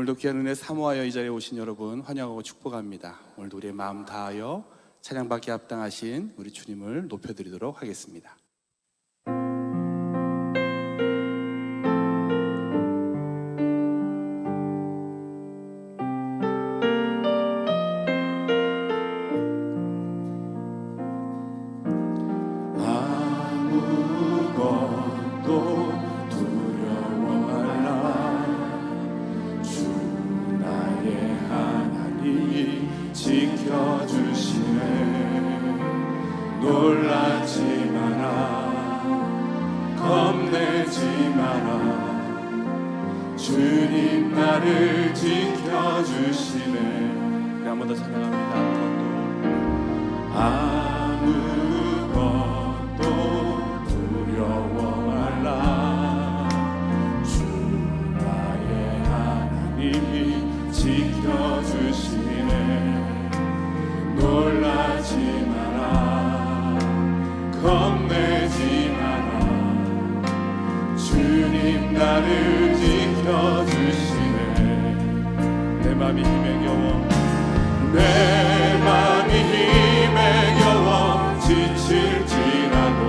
오늘도 귀한 은혜 사모하여 이 자리에 오신 여러분 환영하고 축복합니다. 오늘도 우리의 마음 다하여 찬양받기에 합당하신 우리 주님을 높여드리도록 하겠습니다. 놀라지 마라, 겁내지 마라. 주님 나를 지켜주시네. 우리 한 번 더 찬양합니다. 아무것도 두려워 말라. 주 나의 하나님이 지켜주시네. 놀라지 마라, 겁내지 마라. 주님 나를 지켜주시네. 내 맘이 힘에 겨워, 내 맘이 힘에 겨워 지칠지라도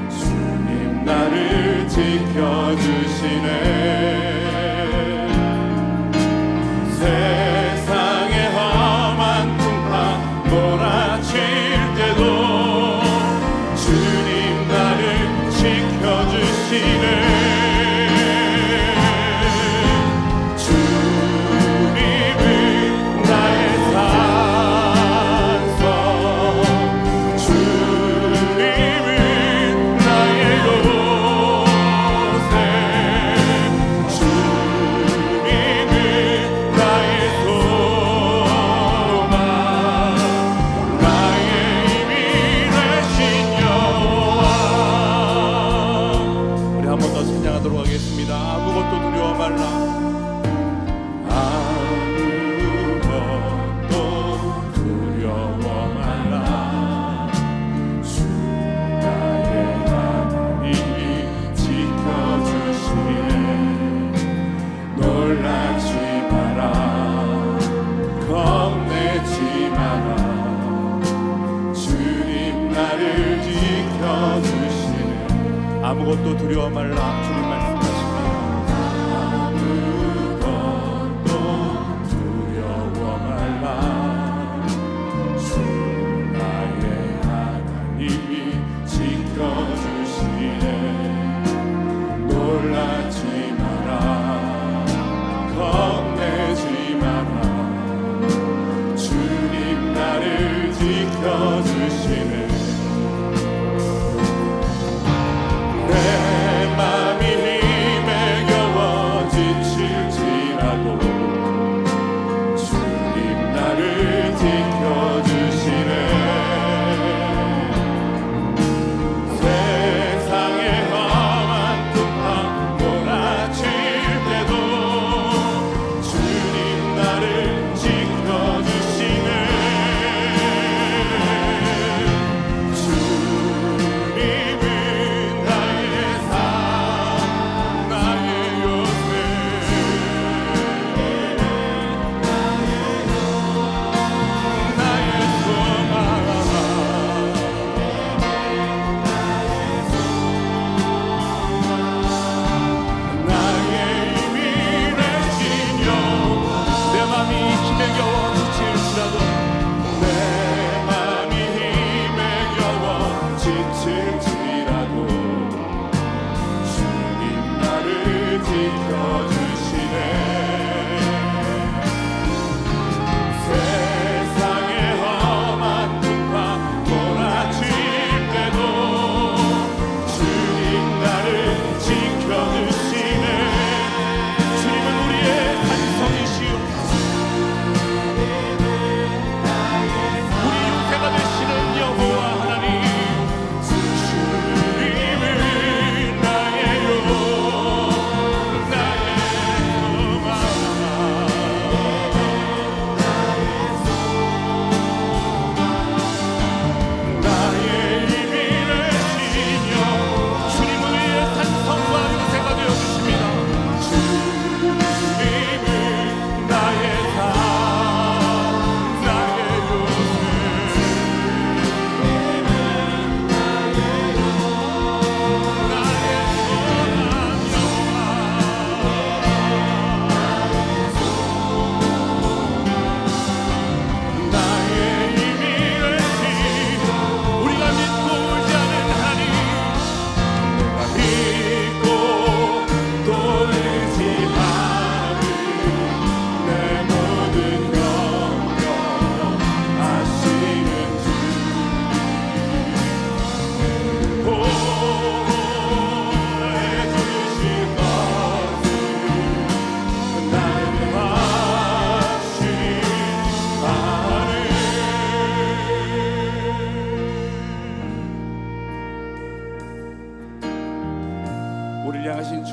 주님 나를 지켜주시네. 세상의 험한 풍파 몰아칠 때도 주님 나를 지켜주시네. 주님은 나의 산성, 주님은 나의 요새, 주님은 나의 소망, 나의 힘이 되신 여호와. 우리 한 번 더 찬양하도록 하겠습니다. 아무것도 두려워 말라. 아무것도 두려워 말라. 주 나의 하나님이 지켜주시네. 놀라지 마라, 겁내지 마라. 주님 나를 지켜주시네. 아무것도 두려워 말라. 주님 말씀하십니다. 아무것도 두려워 말라. 주 나의 하나님이 지켜주시네. 놀라지 마라, 겁내지 마라. 주님 나를 지켜주시네. 내 맘이 힘에 겨워 지칠지라도 주님 나를 지켜주시네. 세상의 험한 풍파 몰아칠 때도 주님 나를 지켜주시네.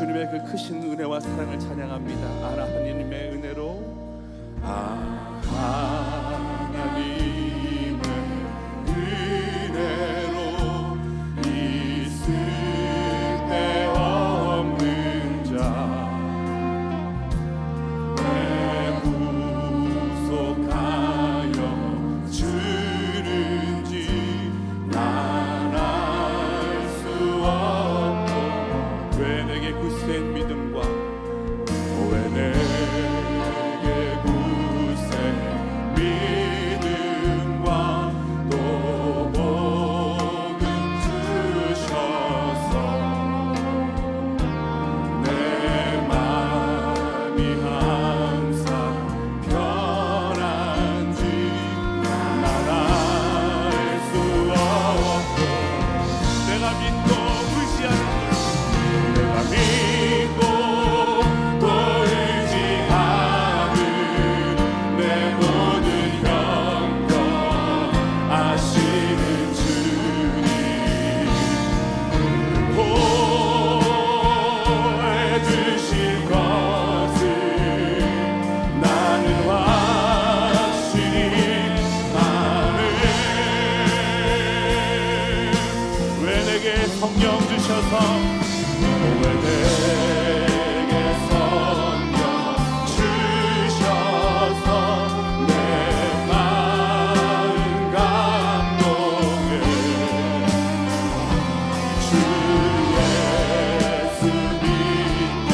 주님의 그 크신 은혜와 사랑을 찬양합니다. 하나님의 은혜로 하나님의 은혜로 있을 데 없는 자 왜 구속하여 주는지 난 알 수 없고 왜 내게 굳센 믿음과 왜 내게 굳센 믿음과 또 복음 주셔서 내 맘이 항상 편한지 난 알 수 없고 내가 믿고 의지하는 내가 믿고 또 의지하는 내 모든 형편 아시는 주님 보여주실 것을 나는 확실히 아네 왜 내게 성령 주셔서 왜 내게 성령 주셔서 내 마음 감동해 주 예수 믿게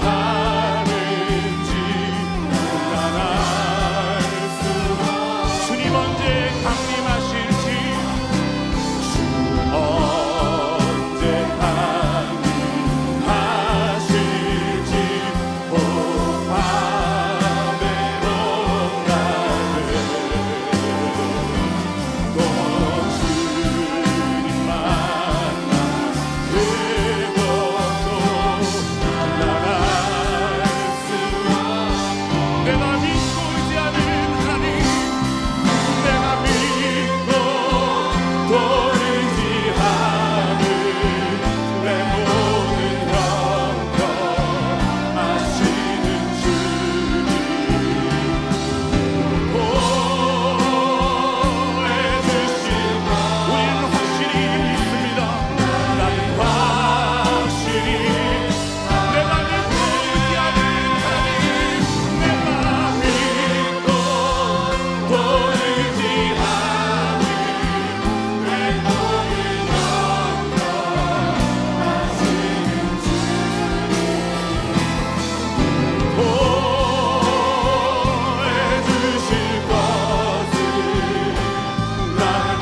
하는지 난 알 수 주님 언제 강림하실지 주 언제 강림하실지 복밤에 온다네 또 주님 만나 그것도 난 알 수 내가 믿고 의지하는 하나님 내가 믿고 또 의지하는 내 모든 형편 아시는 주님 보여주실 우리는 확실히 믿습니다. 나는 확실히 내가 믿고 의지하는 하나님 내가 믿고 또 의지하는 내 모든 형편 아시는 주님 보여주실 것을 나는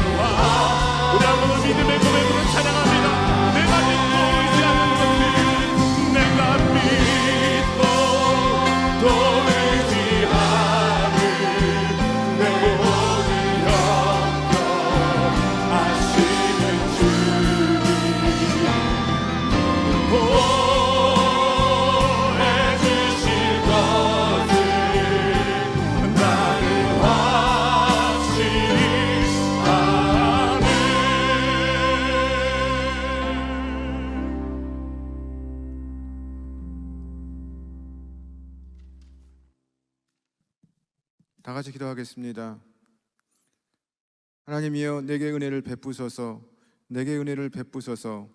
우리 한번 믿음의 고백으로 찬양합니다. 내가 믿고 의지하는 것을 내가 믿고 또 의지하는 내 모든 형편 아시는 주님 보여주실 것을 나는 확실히 아네 다 같이 기도하겠습니다. 하나님이여 내게 은혜를 베푸소서. 내게 은혜를 베푸소서.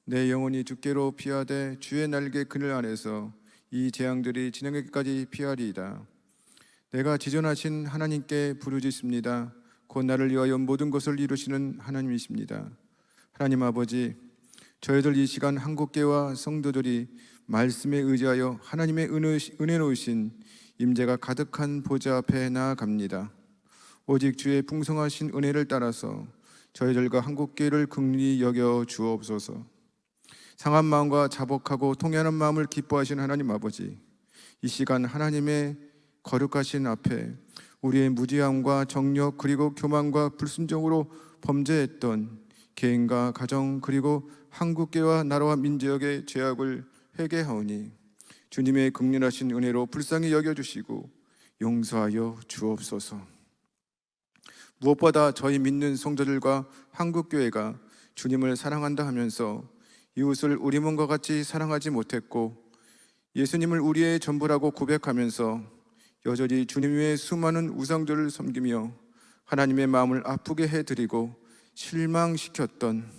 내 영혼이 주께로 피하되 주의 날개 그늘 안에서 이 재앙들이 진행하기까지 피하리이다. 내가 지존하신 하나님께 부르짖습니다. 곧 나를 위하여 모든 것을 이루시는 하나님이십니다. 하나님 아버지, 저희들 이 시간 한국교회와 성도들이 말씀에 의지하여 하나님의 은혜로우신 임재가 가득한 보좌 앞에 나아갑니다. 오직 주의 풍성하신 은혜를 따라서 저희들과 한국교회를 긍휼히 여겨 주옵소서. 상한 마음과 자복하고 통회하는 마음을 기뻐하신 하나님 아버지, 이 시간 하나님의 거룩하신 앞에 우리의 무지함과 정력 그리고 교만과 불순종으로 범죄했던 개인과 가정 그리고 한국교회와 나라와 민족의 죄악을 회개하오니 주님의 긍휼하신 은혜로 불쌍히 여겨주시고 용서하여 주옵소서. 무엇보다 저희 믿는 성도들과 한국교회가 주님을 사랑한다 하면서 이웃을 우리 몸과 같이 사랑하지 못했고 예수님을 우리의 전부라고 고백하면서 여전히 주님 외에 수많은 우상들을 섬기며 하나님의 마음을 아프게 해드리고 실망시켰던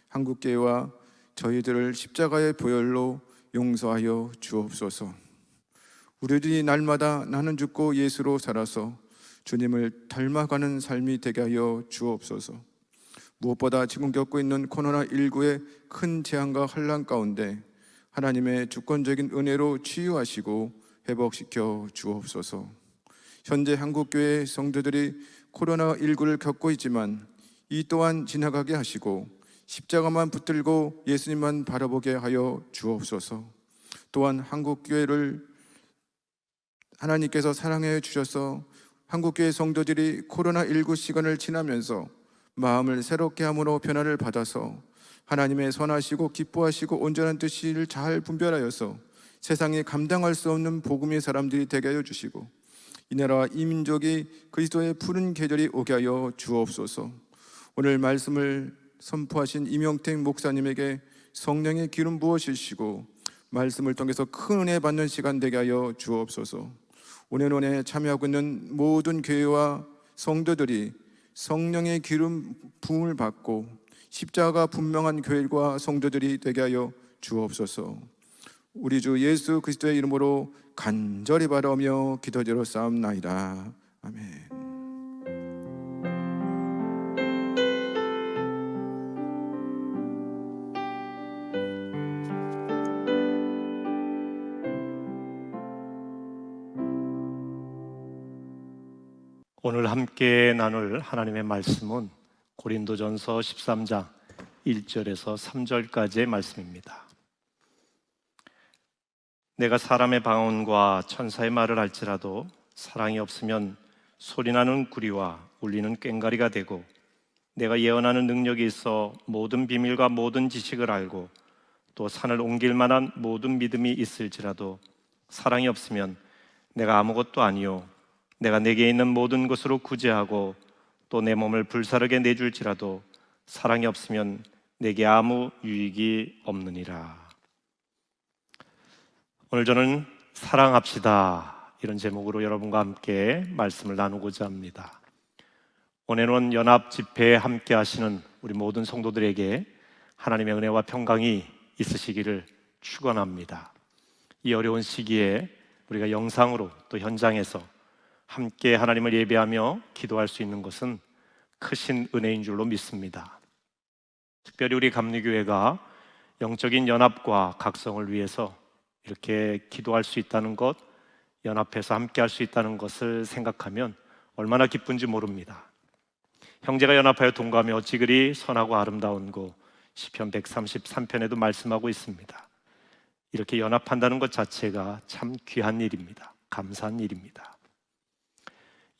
한국교회와 저희들을 십자가의 보혈로 용서하여 주옵소서. 우리들이 날마다 나는 죽고 예수로 살아서 주님을 닮아가는 삶이 되게 하여 주옵소서. 무엇보다 지금 겪고 있는 코로나19의 큰 재앙과 환난 가운데 하나님의 주권적인 은혜로 치유하시고 회복시켜 주옵소서. 현재 한국교회 성도들이 코로나19를 겪고 있지만 이 또한 지나가게 하시고 십자가만 붙들고 예수님만 바라보게 하여 주옵소서. 또한 한국교회를 하나님께서 사랑해 주셔서 한국교회 성도들이 코로나19 시간을 지나면서 마음을 새롭게 함으로 변화를 받아서 하나님의 선하시고 기뻐하시고 온전한 뜻을 잘 분별하여서 세상에 감당할 수 없는 복음의 사람들이 되게 하여 주시고 이 나라와 이 민족이 그리스도의 푸른 계절이 오게 하여 주옵소서. 오늘 말씀을 선포하신 이명택 목사님에게 성령의 기름 부어주시고 말씀을 통해서 큰 은혜 받는 시간 되게 하여 주옵소서. 온연원에 참여하고 있는 모든 교회와 성도들이 성령의 기름 부음을 받고 십자가 분명한 교회과 성도들이 되게 하여 주옵소서. 우리 주 예수 그리스도의 이름으로 간절히 바라며 기도드려 싸움나이다. 아멘. 오늘 함께 나눌 하나님의 말씀은 고린도전서 13장 1절에서 3절까지의 말씀입니다. 내가 사람의 방언과 천사의 말을 할지라도 사랑이 없으면 소리나는 구리와 울리는 꽹과리가 되고, 내가 예언하는 능력이 있어 모든 비밀과 모든 지식을 알고 또 산을 옮길 만한 모든 믿음이 있을지라도 사랑이 없으면 내가 아무것도 아니요 내가 내게 있는 모든 것으로 구제하고 또 내 몸을 불사르게 내줄지라도 사랑이 없으면 내게 아무 유익이 없느니라. 오늘 저는 사랑합시다 이런 제목으로 여러분과 함께 말씀을 나누고자 합니다. 온앤원 연합 집회에 함께 하시는 우리 모든 성도들에게 하나님의 은혜와 평강이 있으시기를 축원합니다. 이 어려운 시기에 우리가 영상으로 또 현장에서 함께 하나님을 예배하며 기도할 수 있는 것은 크신 은혜인 줄로 믿습니다. 특별히 우리 감리교회가 영적인 연합과 각성을 위해서 이렇게 기도할 수 있다는 것, 연합해서 함께 할 수 있다는 것을 생각하면 얼마나 기쁜지 모릅니다. 형제가 연합하여 동거하며 어찌 그리 선하고 아름다운 고 시편 133편에도 말씀하고 있습니다. 이렇게 연합한다는 것 자체가 참 귀한 일입니다. 감사한 일입니다.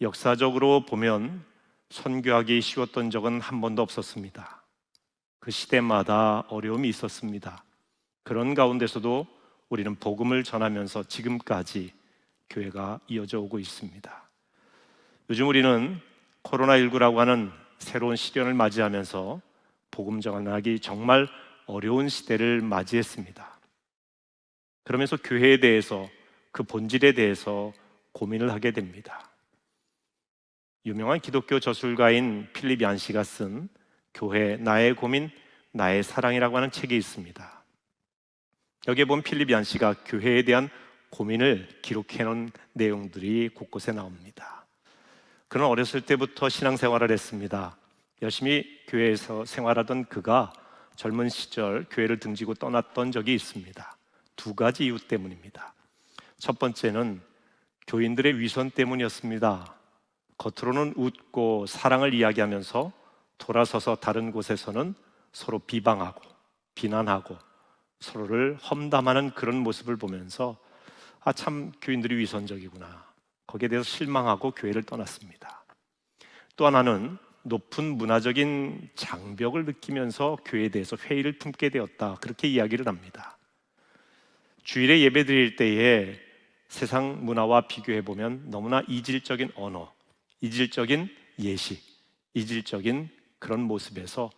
역사적으로 보면 선교하기 쉬웠던 적은 한 번도 없었습니다. 그 시대마다 어려움이 있었습니다. 그런 가운데서도 우리는 복음을 전하면서 지금까지 교회가 이어져 오고 있습니다. 요즘 우리는 코로나19라고 하는 새로운 시련을 맞이하면서 복음 전하기 정말 어려운 시대를 맞이했습니다. 그러면서 교회에 대해서, 그 본질에 대해서 고민을 하게 됩니다. 유명한 기독교 저술가인 필립 얀시가 쓴 교회 나의 고민 나의 사랑이라고 하는 책이 있습니다. 여기에 보면 필립 얀시가 교회에 대한 고민을 기록해 놓은 내용들이 곳곳에 나옵니다. 그는 어렸을 때부터 신앙생활을 했습니다. 열심히 교회에서 생활하던 그가 젊은 시절 교회를 등지고 떠났던 적이 있습니다. 두 가지 이유 때문입니다. 첫 번째는 교인들의 위선 때문이었습니다. 겉으로는 웃고 사랑을 이야기하면서 돌아서서 다른 곳에서는 서로 비방하고 비난하고 서로를 험담하는 그런 모습을 보면서 참 교인들이 위선적이구나, 거기에 대해서 실망하고 교회를 떠났습니다. 또 하나는 높은 문화적인 장벽을 느끼면서 교회에 대해서 회의를 품게 되었다, 그렇게 이야기를 합니다. 주일에 예배 드릴 때에 세상 문화와 비교해보면 너무나 이질적인 언어, 이질적인 예식, 이질적인 그런 모습에서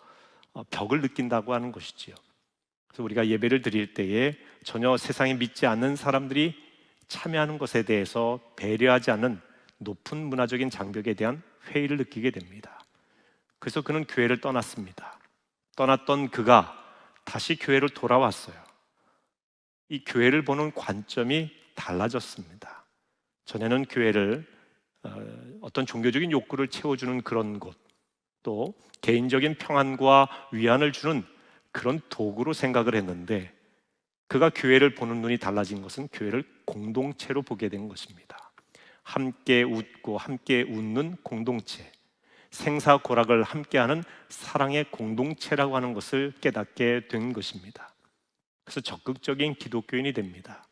벽을 느낀다고 하는 것이지요. 그래서 우리가 예배를 드릴 때에 전혀 세상에 믿지 않는 사람들이 참여하는 것에 대해서 배려하지 않는 높은 문화적인 장벽에 대한 회의를 느끼게 됩니다. 그래서 그는 교회를 떠났습니다. 떠났던 그가 다시 교회로 돌아왔어요. 이 교회를 보는 관점이 달라졌습니다. 전에는 교회를 어떤 종교적인 욕구를 채워주는 그런 곳, 또 개인적인 평안과 위안을 주는 그런 도구로 생각을 했는데, 그가 교회를 보는 눈이 달라진 것은 교회를 공동체로 보게 된 것입니다. 함께 웃고 함께 웃는 공동체, 생사고락을 함께하는 사랑의 공동체라고 하는 것을 깨닫게 된 것입니다. 그래서 적극적인 기독교인이 됩니다.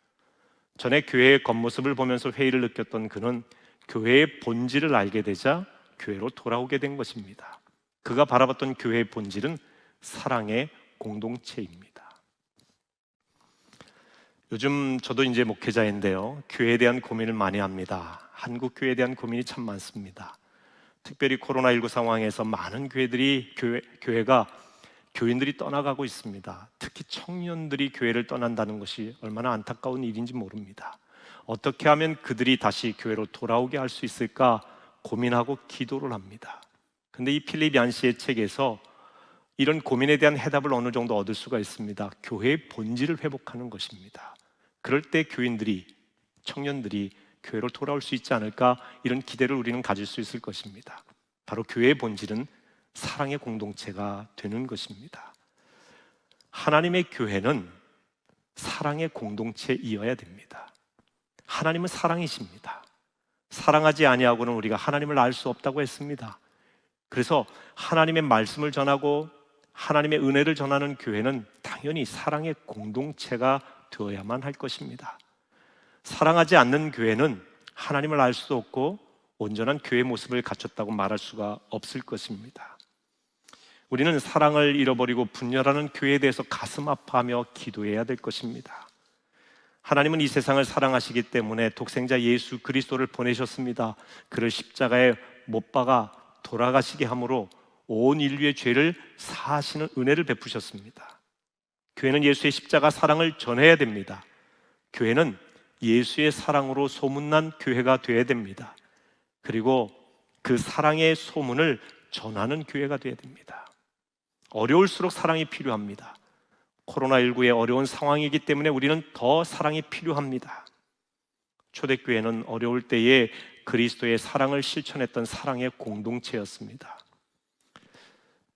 전에 교회의 겉모습을 보면서 회의를 느꼈던 그는 교회의 본질을 알게 되자 교회로 돌아오게 된 것입니다. 그가 바라봤던 교회의 본질은 사랑의 공동체입니다. 요즘 저도 이제 목회자인데요, 교회에 대한 고민을 많이 합니다. 한국 교회에 대한 고민이 참 많습니다. 특별히 코로나19 상황에서 많은 교회가 교인들이 떠나가고 있습니다. 특히 청년들이 교회를 떠난다는 것이 얼마나 안타까운 일인지 모릅니다. 어떻게 하면 그들이 다시 교회로 돌아오게 할 수 있을까 고민하고 기도를 합니다. 근데 이 필립 얀시의 책에서 이런 고민에 대한 해답을 어느 정도 얻을 수가 있습니다. 교회의 본질을 회복하는 것입니다. 그럴 때 교인들이, 청년들이 교회로 돌아올 수 있지 않을까, 이런 기대를 우리는 가질 수 있을 것입니다. 바로 교회의 본질은 사랑의 공동체가 되는 것입니다. 하나님의 교회는 사랑의 공동체이어야 됩니다. 하나님은 사랑이십니다. 사랑하지 아니하고는 우리가 하나님을 알 수 없다고 했습니다. 그래서 하나님의 말씀을 전하고 하나님의 은혜를 전하는 교회는 당연히 사랑의 공동체가 되어야만 할 것입니다. 사랑하지 않는 교회는 하나님을 알 수도 없고 온전한 교회 모습을 갖췄다고 말할 수가 없을 것입니다. 우리는 사랑을 잃어버리고 분열하는 교회에 대해서 가슴 아파하며 기도해야 될 것입니다. 하나님은 이 세상을 사랑하시기 때문에 독생자 예수 그리스도를 보내셨습니다. 그를 십자가에 못 박아 돌아가시게 함으로 온 인류의 죄를 사하시는 은혜를 베푸셨습니다. 교회는 예수의 십자가 사랑을 전해야 됩니다. 교회는 예수의 사랑으로 소문난 교회가 되어야 됩니다. 그리고 그 사랑의 소문을 전하는 교회가 되어야 됩니다. 어려울수록 사랑이 필요합니다. 코로나19의 어려운 상황이기 때문에 우리는 더 사랑이 필요합니다. 초대교회는 어려울 때에 그리스도의 사랑을 실천했던 사랑의 공동체였습니다.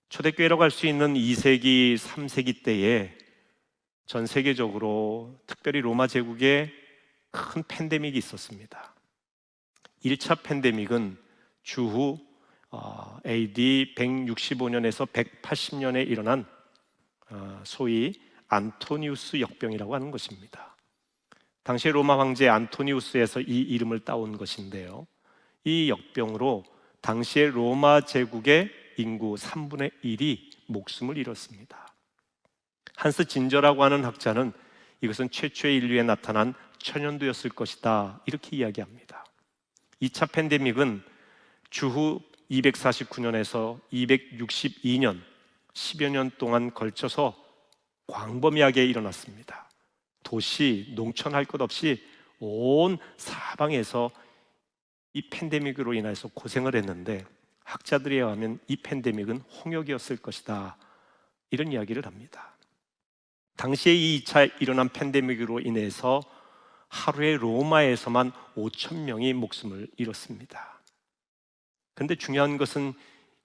초대교회라고 할 수 있는 2세기, 3세기 때에 전 세계적으로 특별히 로마 제국에 큰 팬데믹이 있었습니다. 1차 팬데믹은 주후 AD 165년에서 180년에 일어난 소위 안토니우스 역병이라고 하는 것입니다. 당시 로마 황제 안토니우스에서 이 이름을 따온 것인데요, 이 역병으로 당시의 로마 제국의 인구 3분의 1이 목숨을 잃었습니다. 한스 진저라고 하는 학자는 이것은 최초의 인류에 나타난 천연두였을 것이다, 이렇게 이야기합니다. 2차 팬데믹은 주후 249년에서 262년 10여 년 동안 걸쳐서 광범위하게 일어났습니다. 도시, 농촌 할 것 없이 온 사방에서 이 팬데믹으로 인해서 고생을 했는데, 학자들에 의하면 이 팬데믹은 홍역이었을 것이다, 이런 이야기를 합니다. 당시에 이 2차 일어난 팬데믹으로 인해서 하루에 로마에서만 5천 명이 목숨을 잃었습니다. 그런데 중요한 것은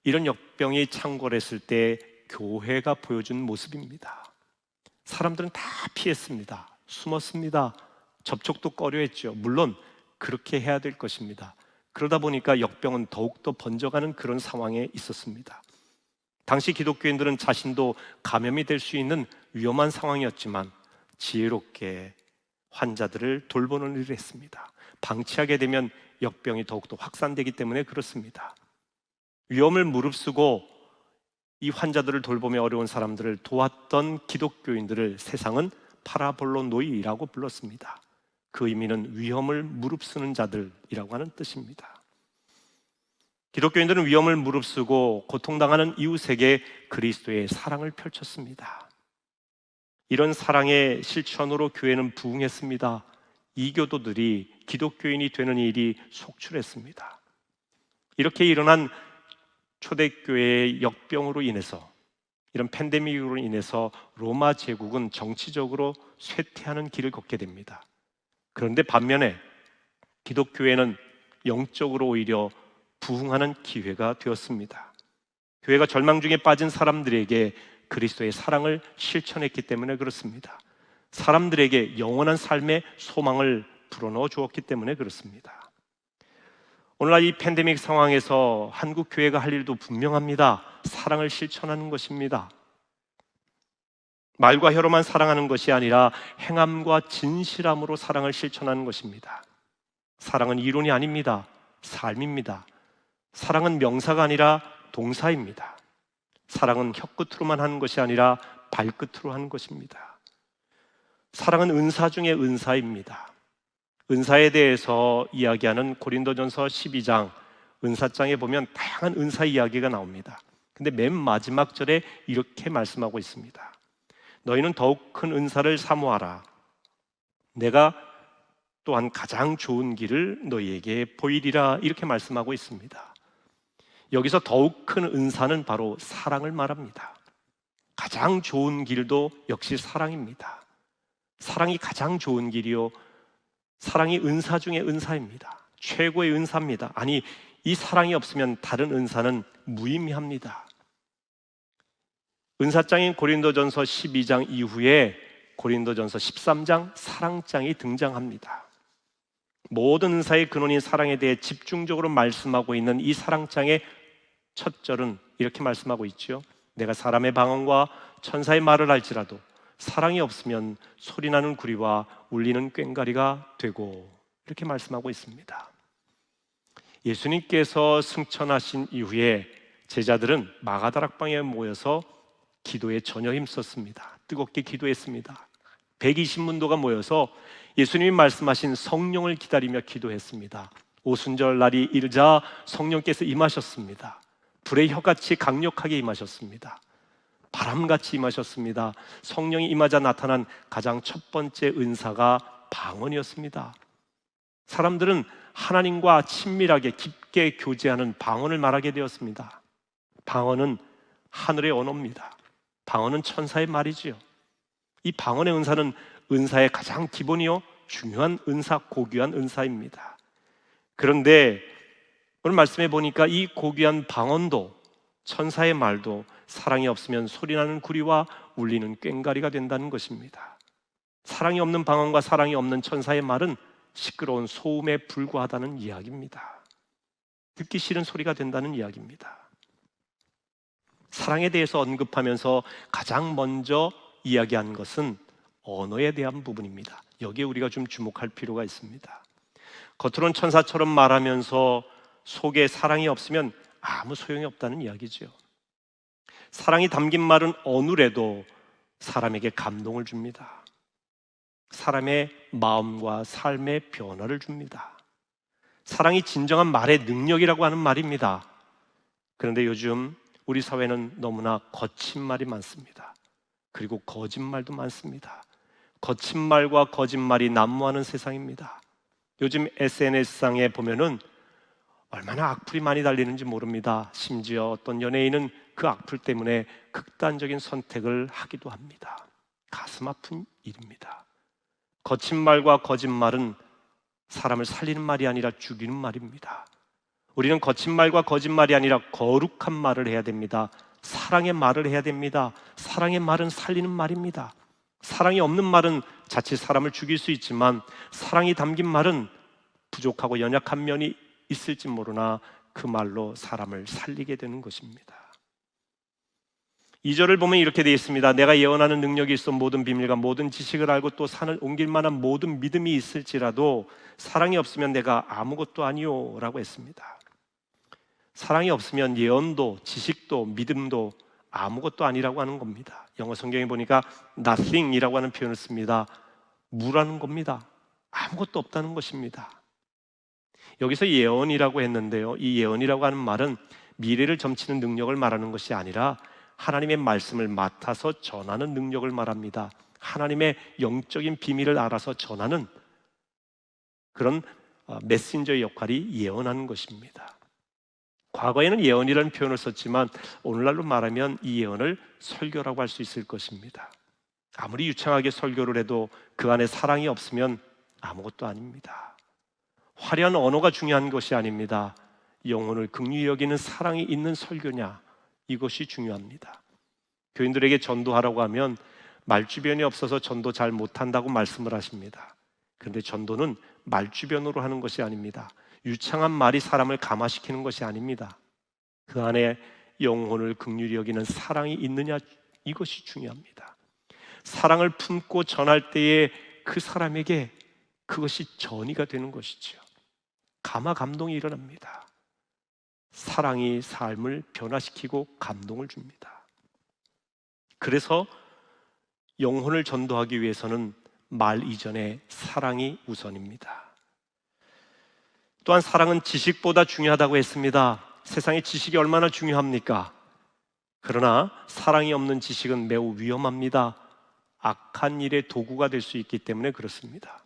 이런 역병이 창궐했을 때 교회가 보여준 모습입니다. 사람들은 다 피했습니다. 숨었습니다. 접촉도 꺼려했죠. 물론 그렇게 해야 될 것입니다. 그러다 보니까 역병은 더욱더 번져가는 그런 상황에 있었습니다. 당시 기독교인들은 자신도 감염이 될 수 있는 위험한 상황이었지만 지혜롭게 환자들을 돌보는 일을 했습니다. 방치하게 되면 역병이 더욱더 확산되기 때문에 그렇습니다. 위험을 무릅쓰고 이 환자들을 돌보며 어려운 사람들을 도왔던 기독교인들을 세상은 파라볼로노이라고 불렀습니다. 그 의미는 위험을 무릅쓰는 자들이라고 하는 뜻입니다. 기독교인들은 위험을 무릅쓰고 고통당하는 이웃에게 그리스도의 사랑을 펼쳤습니다. 이런 사랑의 실천으로 교회는 부흥했습니다. 이교도들이 기독교인이 되는 일이 속출했습니다. 이렇게 일어난 초대교회의 역병으로 인해서, 이런 팬데믹으로 인해서 로마 제국은 정치적으로 쇠퇴하는 길을 걷게 됩니다. 그런데 반면에 기독교회는 영적으로 오히려 부흥하는 기회가 되었습니다. 교회가 절망 중에 빠진 사람들에게 그리스도의 사랑을 실천했기 때문에 그렇습니다. 사람들에게 영원한 삶의 소망을 불어넣어 주었기 때문에 그렇습니다. 오늘날 이 팬데믹 상황에서 한국 교회가 할 일도 분명합니다. 사랑을 실천하는 것입니다. 말과 혀로만 사랑하는 것이 아니라 행함과 진실함으로 사랑을 실천하는 것입니다. 사랑은 이론이 아닙니다. 삶입니다. 사랑은 명사가 아니라 동사입니다. 사랑은 혀끝으로만 하는 것이 아니라 발끝으로 하는 것입니다. 사랑은 은사 중에 은사입니다. 은사에 대해서 이야기하는 고린도전서 12장 은사장에 보면 다양한 은사 이야기가 나옵니다. 근데 맨 마지막 절에 이렇게 말씀하고 있습니다. 너희는 더욱 큰 은사를 사모하라. 내가 또한 가장 좋은 길을 너희에게 보이리라. 이렇게 말씀하고 있습니다. 여기서 더욱 큰 은사는 바로 사랑을 말합니다. 가장 좋은 길도 역시 사랑입니다. 사랑이 가장 좋은 길이요, 사랑이 은사 중에 은사입니다. 최고의 은사입니다. 아니, 이 사랑이 없으면 다른 은사는 무의미합니다. 은사장인 고린도전서 12장 이후에 고린도전서 13장 사랑장이 등장합니다. 모든 은사의 근원인 사랑에 대해 집중적으로 말씀하고 있는 이 사랑장의 첫 절은 이렇게 말씀하고 있죠. 내가 사람의 방언과 천사의 말을 할지라도 사랑이 없으면 소리나는 구리와 울리는 꽹과리가 되고, 이렇게 말씀하고 있습니다. 예수님께서 승천하신 이후에 제자들은 마가다락방에 모여서 기도에 전혀 힘썼습니다. 뜨겁게 기도했습니다. 120문도가 모여서 예수님이 말씀하신 성령을 기다리며 기도했습니다. 오순절 날이 이르자 성령께서 임하셨습니다. 불의 혀같이 강력하게 임하셨습니다. 바람같이 임하셨습니다. 성령이 임하자 나타난 가장 첫 번째 은사가 방언이었습니다. 사람들은 하나님과 친밀하게 깊게 교제하는 방언을 말하게 되었습니다. 방언은 하늘의 언어입니다. 방언은 천사의 말이지요. 이 방언의 은사는 은사의 가장 기본이요 중요한 은사, 고귀한 은사입니다. 그런데 오늘 말씀해 보니까 이 고귀한 방언도 천사의 말도 사랑이 없으면 소리나는 구리와 울리는 꽹과리가 된다는 것입니다. 사랑이 없는 방언과 사랑이 없는 천사의 말은 시끄러운 소음에 불과하다는 이야기입니다. 듣기 싫은 소리가 된다는 이야기입니다. 사랑에 대해서 언급하면서 가장 먼저 이야기한 것은 언어에 대한 부분입니다. 여기에 우리가 좀 주목할 필요가 있습니다. 겉으로는 천사처럼 말하면서 속에 사랑이 없으면 아무 소용이 없다는 이야기죠. 사랑이 담긴 말은 어느래도 사람에게 감동을 줍니다. 사람의 마음과 삶의 변화를 줍니다. 사랑이 진정한 말의 능력이라고 하는 말입니다. 그런데 요즘 우리 사회는 너무나 거친 말이 많습니다. 그리고 거짓말도 많습니다. 거친 말과 거짓말이 난무하는 세상입니다. 요즘 SNS상에 보면은 얼마나 악플이 많이 달리는지 모릅니다. 심지어 어떤 연예인은 그 악플 때문에 극단적인 선택을 하기도 합니다. 가슴 아픈 일입니다. 거친 말과 거짓말은 사람을 살리는 말이 아니라 죽이는 말입니다. 우리는 거친 말과 거짓말이 아니라 거룩한 말을 해야 됩니다. 사랑의 말을 해야 됩니다. 사랑의 말은 살리는 말입니다. 사랑이 없는 말은 자칫 사람을 죽일 수 있지만 사랑이 담긴 말은 부족하고 연약한 면이 있을지 모르나 그 말로 사람을 살리게 되는 것입니다. 2절을 보면 이렇게 되어 있습니다. 내가 예언하는 능력이 있어 모든 비밀과 모든 지식을 알고 또 산을 옮길 만한 모든 믿음이 있을지라도 사랑이 없으면 내가 아무것도 아니요 라고 했습니다. 사랑이 없으면 예언도 지식도 믿음도 아무것도 아니라고 하는 겁니다. 영어 성경에 보니까 nothing이라고 하는 표현을 씁니다. 무라는 겁니다. 아무것도 없다는 것입니다. 여기서 예언이라고 했는데요, 이 예언이라고 하는 말은 미래를 점치는 능력을 말하는 것이 아니라 하나님의 말씀을 맡아서 전하는 능력을 말합니다. 하나님의 영적인 비밀을 알아서 전하는 그런 메신저의 역할이 예언하는 것입니다. 과거에는 예언이라는 표현을 썼지만 오늘날로 말하면 이 예언을 설교라고 할 수 있을 것입니다. 아무리 유창하게 설교를 해도 그 안에 사랑이 없으면 아무것도 아닙니다. 화려한 언어가 중요한 것이 아닙니다. 영혼을 긍휼히 여기는 사랑이 있는 설교냐, 이것이 중요합니다. 교인들에게 전도하라고 하면 말주변이 없어서 전도 잘 못한다고 말씀을 하십니다. 그런데 전도는 말주변으로 하는 것이 아닙니다. 유창한 말이 사람을 감화시키는 것이 아닙니다. 그 안에 영혼을 긍휼히 여기는 사랑이 있느냐, 이것이 중요합니다. 사랑을 품고 전할 때에 그 사람에게 그것이 전이가 되는 것이죠. 감화 감동이 일어납니다. 사랑이 삶을 변화시키고 감동을 줍니다. 그래서 영혼을 전도하기 위해서는 말 이전에 사랑이 우선입니다. 또한 사랑은 지식보다 중요하다고 했습니다. 세상에 지식이 얼마나 중요합니까? 그러나 사랑이 없는 지식은 매우 위험합니다. 악한 일의 도구가 될 수 있기 때문에 그렇습니다.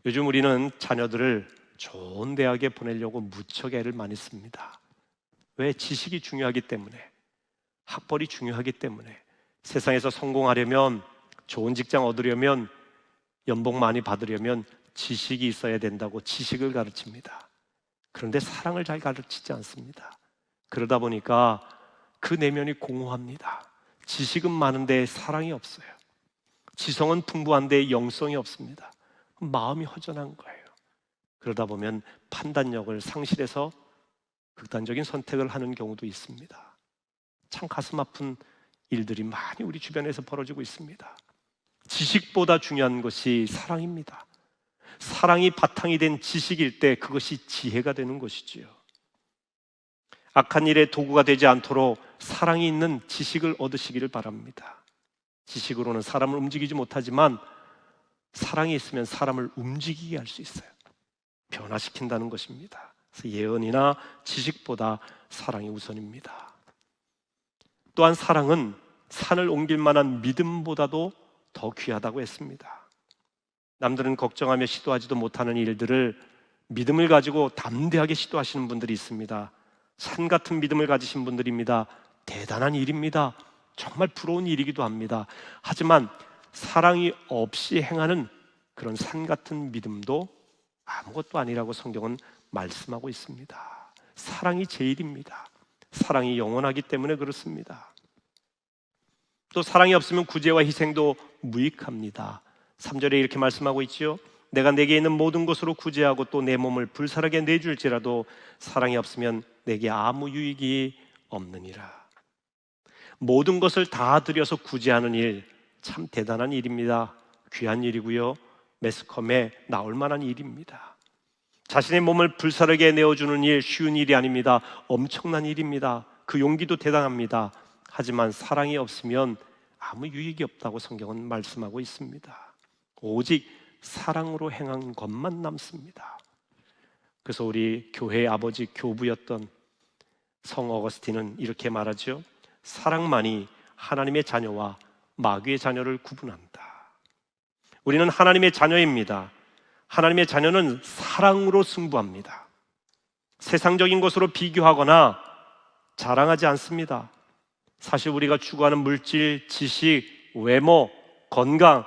요즘 우리는 자녀들을 좋은 대학에 보내려고 무척 애를 많이 씁니다. 왜? 지식이 중요하기 때문에, 학벌이 중요하기 때문에, 세상에서 성공하려면, 좋은 직장 얻으려면, 연봉 많이 받으려면 지식이 있어야 된다고 지식을 가르칩니다. 그런데 사랑을 잘 가르치지 않습니다. 그러다 보니까 그 내면이 공허합니다. 지식은 많은데 사랑이 없어요. 지성은 풍부한데 영성이 없습니다. 마음이 허전한 거예요. 그러다 보면 판단력을 상실해서 극단적인 선택을 하는 경우도 있습니다. 참 가슴 아픈 일들이 많이 우리 주변에서 벌어지고 있습니다. 지식보다 중요한 것이 사랑입니다. 사랑이 바탕이 된 지식일 때 그것이 지혜가 되는 것이지요. 악한 일의 도구가 되지 않도록 사랑이 있는 지식을 얻으시기를 바랍니다. 지식으로는 사람을 움직이지 못하지만 사랑이 있으면 사람을 움직이게 할 수 있어요. 변화시킨다는 것입니다. 그래서 예언이나 지식보다 사랑이 우선입니다. 또한 사랑은 산을 옮길 만한 믿음보다도 더 귀하다고 했습니다. 남들은 걱정하며 시도하지도 못하는 일들을 믿음을 가지고 담대하게 시도하시는 분들이 있습니다. 산 같은 믿음을 가지신 분들입니다. 대단한 일입니다. 정말 부러운 일이기도 합니다. 하지만 사랑이 없이 행하는 그런 산 같은 믿음도 아무것도 아니라고 성경은 말씀하고 있습니다. 사랑이 제일입니다. 사랑이 영원하기 때문에 그렇습니다. 또 사랑이 없으면 구제와 희생도 무익합니다. 3절에 이렇게 말씀하고 있지요. 내가 내게 있는 모든 것으로 구제하고 또 내 몸을 불살하게 내줄지라도 사랑이 없으면 내게 아무 유익이 없느니라. 모든 것을 다 들여서 구제하는 일, 참 대단한 일입니다. 귀한 일이고요. 매스컴에 나올 만한 일입니다. 자신의 몸을 불사르게 내어주는 일, 쉬운 일이 아닙니다. 엄청난 일입니다. 그 용기도 대단합니다. 하지만 사랑이 없으면 아무 유익이 없다고 성경은 말씀하고 있습니다. 오직 사랑으로 행한 것만 남습니다. 그래서 우리 교회의 아버지 교부였던 성 어거스틴은 이렇게 말하죠. 사랑만이 하나님의 자녀와 마귀의 자녀를 구분한다. 우리는 하나님의 자녀입니다. 하나님의 자녀는 사랑으로 승부합니다. 세상적인 것으로 비교하거나 자랑하지 않습니다. 사실 우리가 추구하는 물질, 지식, 외모, 건강,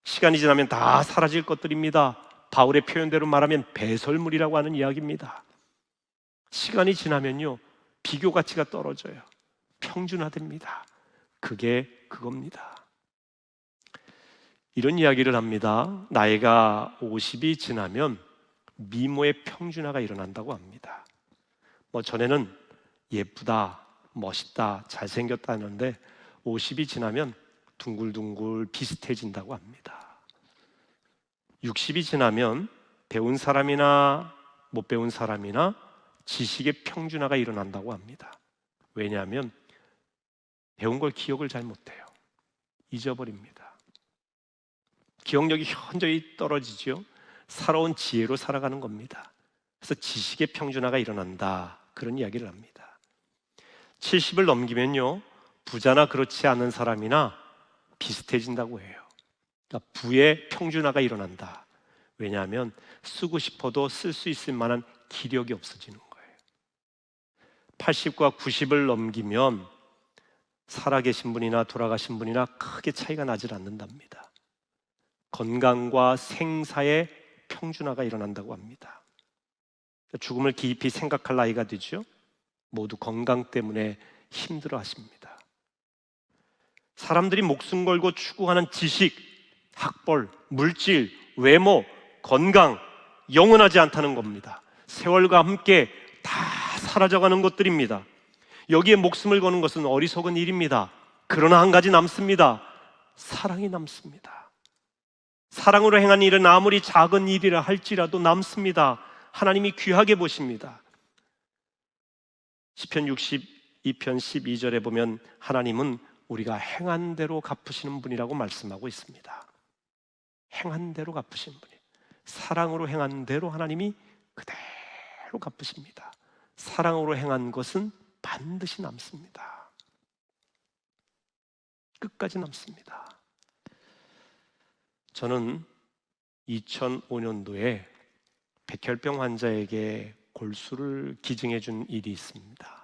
시간이 지나면 다 사라질 것들입니다. 바울의 표현대로 말하면 배설물이라고 하는 이야기입니다. 시간이 지나면요, 비교 가치가 떨어져요. 평준화됩니다. 그게 그겁니다. 이런 이야기를 합니다. 나이가 50이 지나면 미모의 평준화가 일어난다고 합니다. 전에는 예쁘다, 멋있다, 잘생겼다 하는데 50이 지나면 둥글둥글 비슷해진다고 합니다. 60이 지나면 배운 사람이나 못 배운 사람이나 지식의 평준화가 일어난다고 합니다. 왜냐하면 배운 걸 기억을 잘 못해요. 잊어버립니다. 기억력이 현저히 떨어지죠. 살아온 지혜로 살아가는 겁니다. 그래서 지식의 평준화가 일어난다, 그런 이야기를 합니다. 70을 넘기면요, 부자나 그렇지 않은 사람이나 비슷해진다고 해요. 그러니까 부의 평준화가 일어난다. 왜냐하면 쓰고 싶어도 쓸 수 있을 만한 기력이 없어지는 거예요. 80과 90을 넘기면 살아계신 분이나 돌아가신 분이나 크게 차이가 나질 않는답니다. 건강과 생사의 평준화가 일어난다고 합니다. 죽음을 깊이 생각할 나이가 되죠. 모두 건강 때문에 힘들어 하십니다. 사람들이 목숨 걸고 추구하는 지식, 학벌, 물질, 외모, 건강, 영원하지 않다는 겁니다. 세월과 함께 다 사라져가는 것들입니다. 여기에 목숨을 거는 것은 어리석은 일입니다. 그러나 한 가지 남습니다. 사랑이 남습니다. 사랑으로 행한 일은 아무리 작은 일이라 할지라도 남습니다. 하나님이 귀하게 보십니다. 시편 62편 12절에 보면 하나님은 우리가 행한 대로 갚으시는 분이라고 말씀하고 있습니다. 행한 대로 갚으시는 분이, 사랑으로 행한 대로 하나님이 그대로 갚으십니다. 사랑으로 행한 것은 반드시 남습니다. 끝까지 남습니다. 저는 2005년도에 백혈병 환자에게 골수를 기증해 준 일이 있습니다.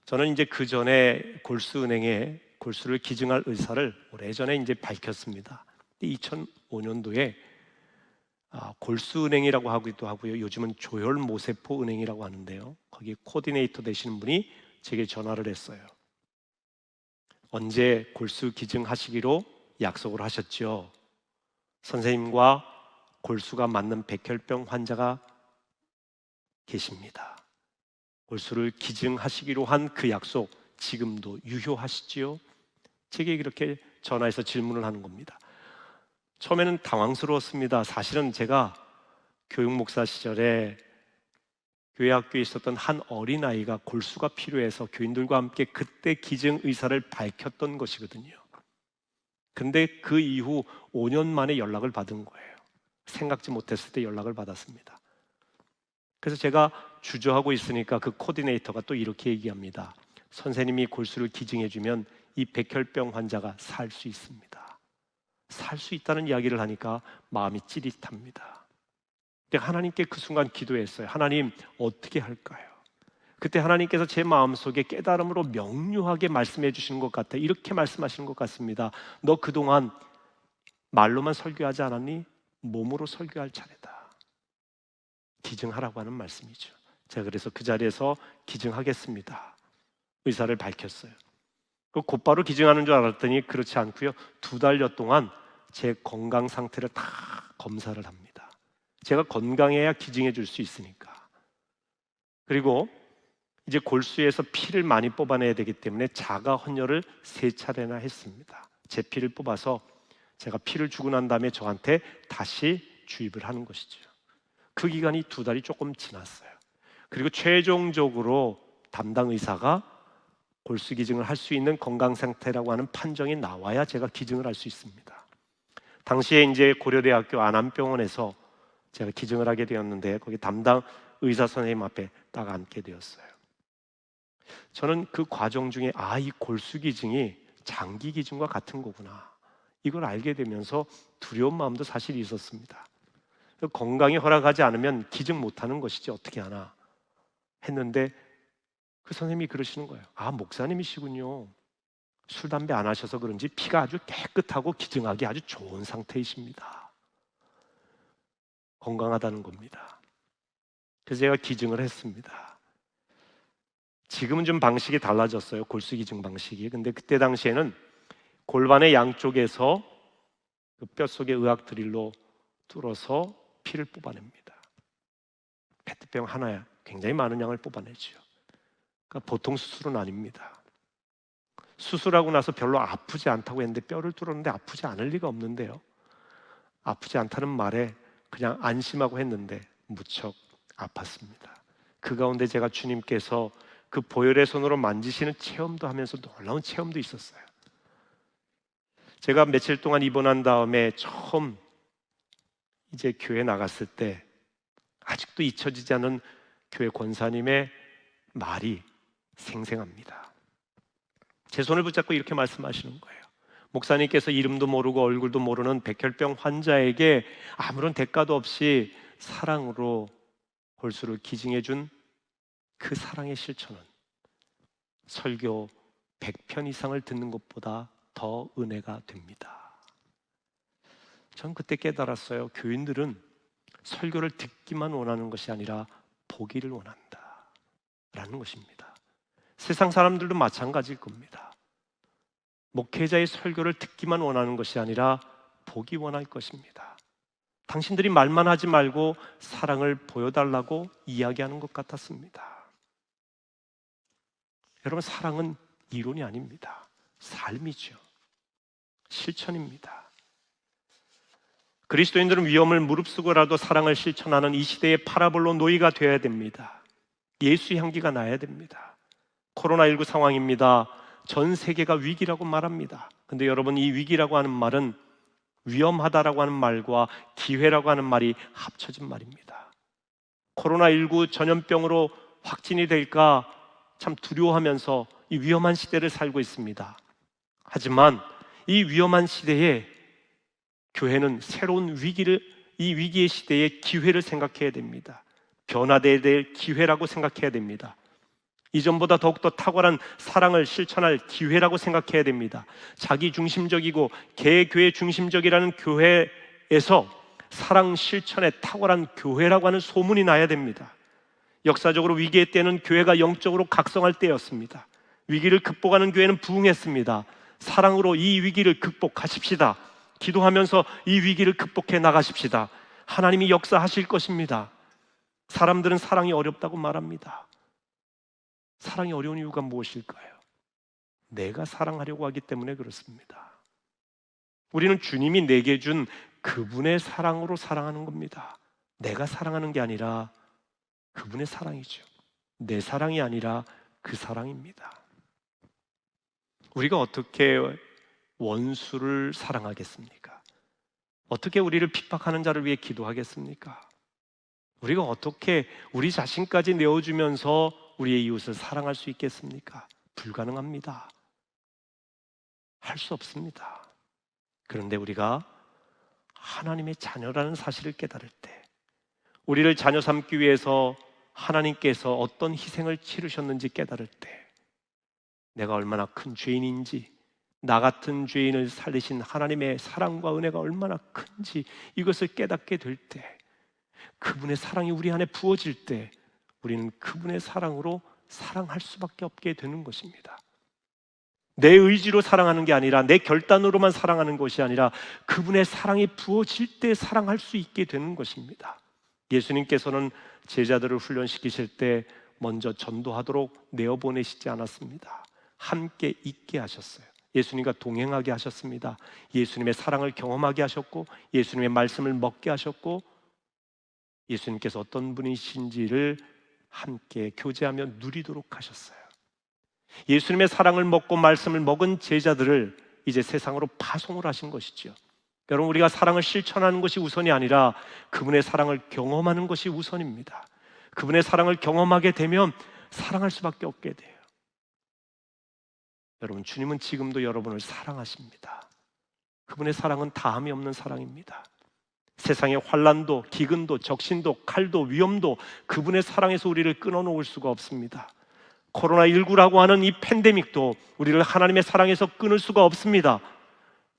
저는 이제 그 전에 골수은행에 골수를 기증할 의사를 오래전에 이제 밝혔습니다. 2005년도에 골수은행이라고 하기도 하고요. 요즘은 조혈모세포은행이라고 하는데요. 거기 코디네이터 되시는 분이 제게 전화를 했어요. 언제 골수 기증하시기로 약속을 하셨죠? 선생님과 골수가 맞는 백혈병 환자가 계십니다. 골수를 기증하시기로 한 그 약속 지금도 유효하시지요? 제게 그렇게 전화해서 질문을 하는 겁니다. 처음에는 당황스러웠습니다. 사실은 제가 교육목사 시절에 교회 학교에 있었던 한 어린아이가 골수가 필요해서 교인들과 함께 그때 기증 의사를 밝혔던 것이거든요. 그런데 그 이후 5년 만에 연락을 받은 거예요. 생각지 못했을 때 연락을 받았습니다. 그래서 제가 주저하고 있으니까 그 코디네이터가 또 이렇게 얘기합니다. 선생님이 골수를 기증해주면 이 백혈병 환자가 살 수 있습니다. 살 수 있다는 이야기를 하니까 마음이 찌릿합니다. 내가 하나님께 그 순간 기도했어요. 하나님, 어떻게 할까요? 그때 하나님께서 제 마음속에 깨달음으로 명료하게 말씀해 주시는 것 같아요. 이렇게 말씀하시는 것 같습니다. 너 그동안 말로만 설교하지 않았니? 몸으로 설교할 차례다. 기증하라고 하는 말씀이죠. 제가 그래서 그 자리에서 기증하겠습니다. 의사를 밝혔어요. 곧바로 기증하는 줄 알았더니 그렇지 않고요. 2달여 동안 제 건강 상태를 다 검사를 합니다. 제가 건강해야 기증해 줄 수 있으니까. 그리고 이제 골수에서 피를 많이 뽑아내야 되기 때문에 자가 헌혈을 3차례나 했습니다. 제 피를 뽑아서 제가 피를 주고 난 다음에 저한테 다시 주입을 하는 것이죠. 그 기간이 2달이 조금 지났어요. 그리고 최종적으로 담당 의사가 골수 기증을 할 수 있는 건강 상태라고 하는 판정이 나와야 제가 기증을 할 수 있습니다. 당시에 이제 고려대학교 안암병원에서 제가 기증을 하게 되었는데 거기 담당 의사 선생님 앞에 딱 앉게 되었어요. 저는 그 과정 중에 이 골수 기증이 장기 기증과 같은 거구나. 이걸 알게 되면서 두려운 마음도 사실 있었습니다. 건강이 허락하지 않으면 기증 못하는 것이지 어떻게 하나 했는데 그 선생님이 그러시는 거예요. 목사님이시군요. 술, 담배 안 하셔서 그런지 피가 아주 깨끗하고 기증하기 아주 좋은 상태이십니다. 건강하다는 겁니다. 그래서 제가 기증을 했습니다. 지금은 좀 방식이 달라졌어요. 골수 기증 방식이. 근데 그때 당시에는 골반의 양쪽에서 그 뼛속에 의학 드릴로 뚫어서 피를 뽑아냅니다. 페트병 하나에 굉장히 많은 양을 뽑아내죠. 그러니까 보통 수술은 아닙니다. 수술하고 나서 별로 아프지 않다고 했는데 뼈를 뚫었는데 아프지 않을 리가 없는데요. 아프지 않다는 말에 그냥 안심하고 했는데 무척 아팠습니다. 그 가운데 제가 주님께서 그 보혈의 손으로 만지시는 체험도 하면서 놀라운 체험도 있었어요. 제가 며칠 동안 입원한 다음에 처음 이제 교회 나갔을 때 아직도 잊혀지지 않은 교회 권사님의 말이 생생합니다. 제 손을 붙잡고 이렇게 말씀하시는 거예요. 목사님께서 이름도 모르고 얼굴도 모르는 백혈병 환자에게 아무런 대가도 없이 사랑으로 골수를 기증해 준 그 사랑의 실천은 설교 100편 이상을 듣는 것보다 더 은혜가 됩니다. 전 그때 깨달았어요. 교인들은 설교를 듣기만 원하는 것이 아니라 보기를 원한다 라는 것입니다. 세상 사람들도 마찬가지일 겁니다. 목회자의 설교를 듣기만 원하는 것이 아니라 보기 원할 것입니다. 당신들이 말만 하지 말고 사랑을 보여달라고 이야기하는 것 같았습니다. 여러분, 사랑은 이론이 아닙니다. 삶이죠. 실천입니다. 그리스도인들은 위험을 무릅쓰고라도 사랑을 실천하는 이 시대의 파라볼로 노예가 되어야 됩니다. 예수 향기가 나야 됩니다. 코로나19 상황입니다. 전 세계가 위기라고 말합니다. 근데 여러분, 이 위기라고 하는 말은 위험하다라고 하는 말과 기회라고 하는 말이 합쳐진 말입니다. 코로나19 전염병으로 확진이 될까 참 두려워하면서 이 위험한 시대를 살고 있습니다. 하지만 이 위험한 시대에 교회는 새로운 이 위기의 시대에 기회를 생각해야 됩니다. 변화되어야 될 기회라고 생각해야 됩니다. 이전보다 더욱더 탁월한 사랑을 실천할 기회라고 생각해야 됩니다. 자기 중심적이고 개교회 중심적이라는 교회에서 사랑 실천에 탁월한 교회라고 하는 소문이 나야 됩니다. 역사적으로 위기의 때는 교회가 영적으로 각성할 때였습니다. 위기를 극복하는 교회는 부흥했습니다. 사랑으로 이 위기를 극복하십시다. 기도하면서 이 위기를 극복해 나가십시다. 하나님이 역사하실 것입니다. 사람들은 사랑이 어렵다고 말합니다. 사랑이 어려운 이유가 무엇일까요? 내가 사랑하려고 하기 때문에 그렇습니다. 우리는 주님이 내게 준 그분의 사랑으로 사랑하는 겁니다. 내가 사랑하는 게 아니라 그분의 사랑이죠. 내 사랑이 아니라 그 사랑입니다. 우리가 어떻게 원수를 사랑하겠습니까? 어떻게 우리를 핍박하는 자를 위해 기도하겠습니까? 우리가 어떻게 우리 자신까지 내어주면서 우리의 이웃을 사랑할 수 있겠습니까? 불가능합니다. 할 수 없습니다. 그런데 우리가 하나님의 자녀라는 사실을 깨달을 때, 우리를 자녀 삼기 위해서 하나님께서 어떤 희생을 치르셨는지 깨달을 때, 내가 얼마나 큰 죄인인지, 나 같은 죄인을 살리신 하나님의 사랑과 은혜가 얼마나 큰지 이것을 깨닫게 될 때, 그분의 사랑이 우리 안에 부어질 때 우리는 그분의 사랑으로 사랑할 수밖에 없게 되는 것입니다. 내 의지로 사랑하는 게 아니라, 내 결단으로만 사랑하는 것이 아니라 그분의 사랑이 부어질 때 사랑할 수 있게 되는 것입니다. 예수님께서는 제자들을 훈련시키실 때 먼저 전도하도록 내어보내시지 않았습니다. 함께 있게 하셨어요. 예수님과 동행하게 하셨습니다. 예수님의 사랑을 경험하게 하셨고, 예수님의 말씀을 먹게 하셨고, 예수님께서 어떤 분이신지를 함께 교제하며 누리도록 하셨어요. 예수님의 사랑을 먹고 말씀을 먹은 제자들을 이제 세상으로 파송을 하신 것이죠. 여러분, 우리가 사랑을 실천하는 것이 우선이 아니라 그분의 사랑을 경험하는 것이 우선입니다. 그분의 사랑을 경험하게 되면 사랑할 수밖에 없게 돼요. 여러분, 주님은 지금도 여러분을 사랑하십니다. 그분의 사랑은 다함이 없는 사랑입니다. 세상의 환난도, 기근도, 적신도, 칼도, 위험도 그분의 사랑에서 우리를 끊어놓을 수가 없습니다. 코로나19라고 하는 이 팬데믹도 우리를 하나님의 사랑에서 끊을 수가 없습니다.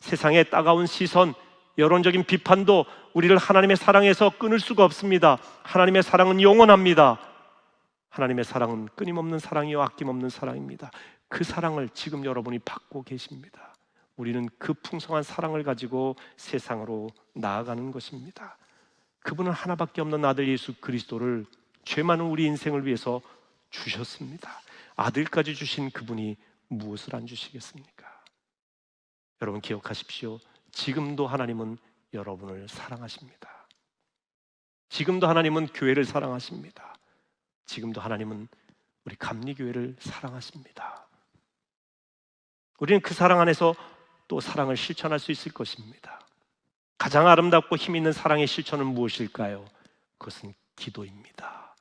세상의 따가운 시선, 여론적인 비판도 우리를 하나님의 사랑에서 끊을 수가 없습니다. 하나님의 사랑은 영원합니다. 하나님의 사랑은 끊임없는 사랑이요 아낌없는 사랑입니다. 그 사랑을 지금 여러분이 받고 계십니다. 우리는 그 풍성한 사랑을 가지고 세상으로 나아가는 것입니다. 그분은 하나밖에 없는 아들 예수 그리스도를 죄 많은 우리 인생을 위해서 주셨습니다. 아들까지 주신 그분이 무엇을 안 주시겠습니까? 여러분, 기억하십시오. 지금도 하나님은 여러분을 사랑하십니다. 지금도 하나님은 교회를 사랑하십니다. 지금도 하나님은 우리 감리교회를 사랑하십니다. 우리는 그 사랑 안에서 또 사랑을 실천할 수 있을 것입니다. 가장 아름답고 힘 있는 사랑의 실천은 무엇일까요? 그것은 기도입니다.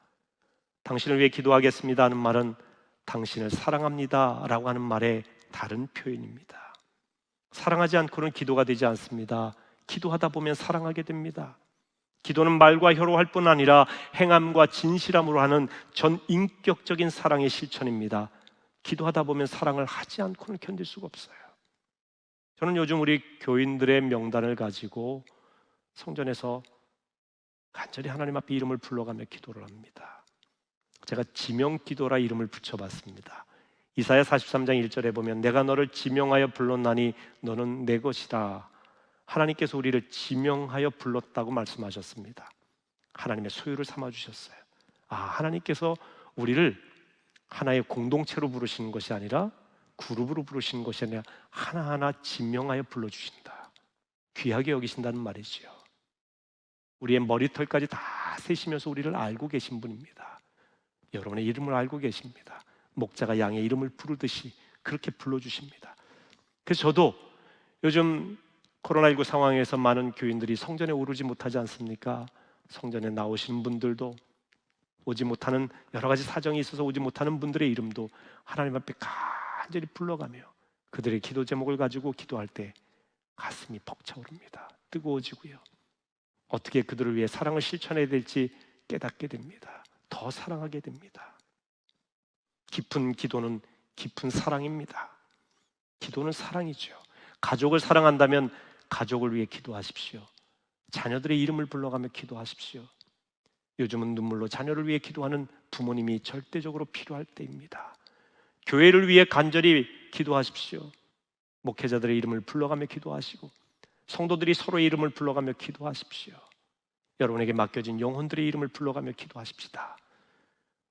당신을 위해 기도하겠습니다 하는 말은 당신을 사랑합니다 라고 하는 말의 다른 표현입니다. 사랑하지 않고는 기도가 되지 않습니다. 기도하다 보면 사랑하게 됩니다. 기도는 말과 혀로 할 뿐 아니라 행함과 진실함으로 하는 전 인격적인 사랑의 실천입니다. 기도하다 보면 사랑을 하지 않고는 견딜 수가 없어요. 저는 요즘 우리 교인들의 명단을 가지고 성전에서 간절히 하나님 앞에 이름을 불러가며 기도를 합니다. 제가 지명기도라 이름을 붙여봤습니다. 이사야 43장 1절에 보면 내가 너를 지명하여 불렀나니 너는 내 것이다. 하나님께서 우리를 지명하여 불렀다고 말씀하셨습니다. 하나님의 소유를 삼아주셨어요. 하나님께서 우리를 하나의 공동체로 부르시는 것이 아니라 그룹으로 부르시는 것이 아니라 하나하나 지명하여 불러주신다. 귀하게 여기신다는 말이지요. 우리의 머리털까지 다 세시면서 우리를 알고 계신 분입니다. 여러분의 이름을 알고 계십니다. 목자가 양의 이름을 부르듯이 그렇게 불러주십니다. 그래서 저도 요즘 코로나19 상황에서 많은 교인들이 성전에 오르지 못하지 않습니까? 성전에 나오시는 분들도 오지 못하는 여러 가지 사정이 있어서 오지 못하는 분들의 이름도 하나님 앞에 간절히 불러가며 그들의 기도 제목을 가지고 기도할 때 가슴이 벅차오릅니다. 뜨거워지고요. 어떻게 그들을 위해 사랑을 실천해야 될지 깨닫게 됩니다. 더 사랑하게 됩니다. 깊은 기도는 깊은 사랑입니다. 기도는 사랑이죠. 가족을 사랑한다면 가족을 위해 기도하십시오. 자녀들의 이름을 불러가며 기도하십시오. 요즘은 눈물로 자녀를 위해 기도하는 부모님이 절대적으로 필요할 때입니다. 교회를 위해 간절히 기도하십시오. 목회자들의 이름을 불러가며 기도하시고 성도들이 서로의 이름을 불러가며 기도하십시오. 여러분에게 맡겨진 영혼들의 이름을 불러가며 기도하십시다.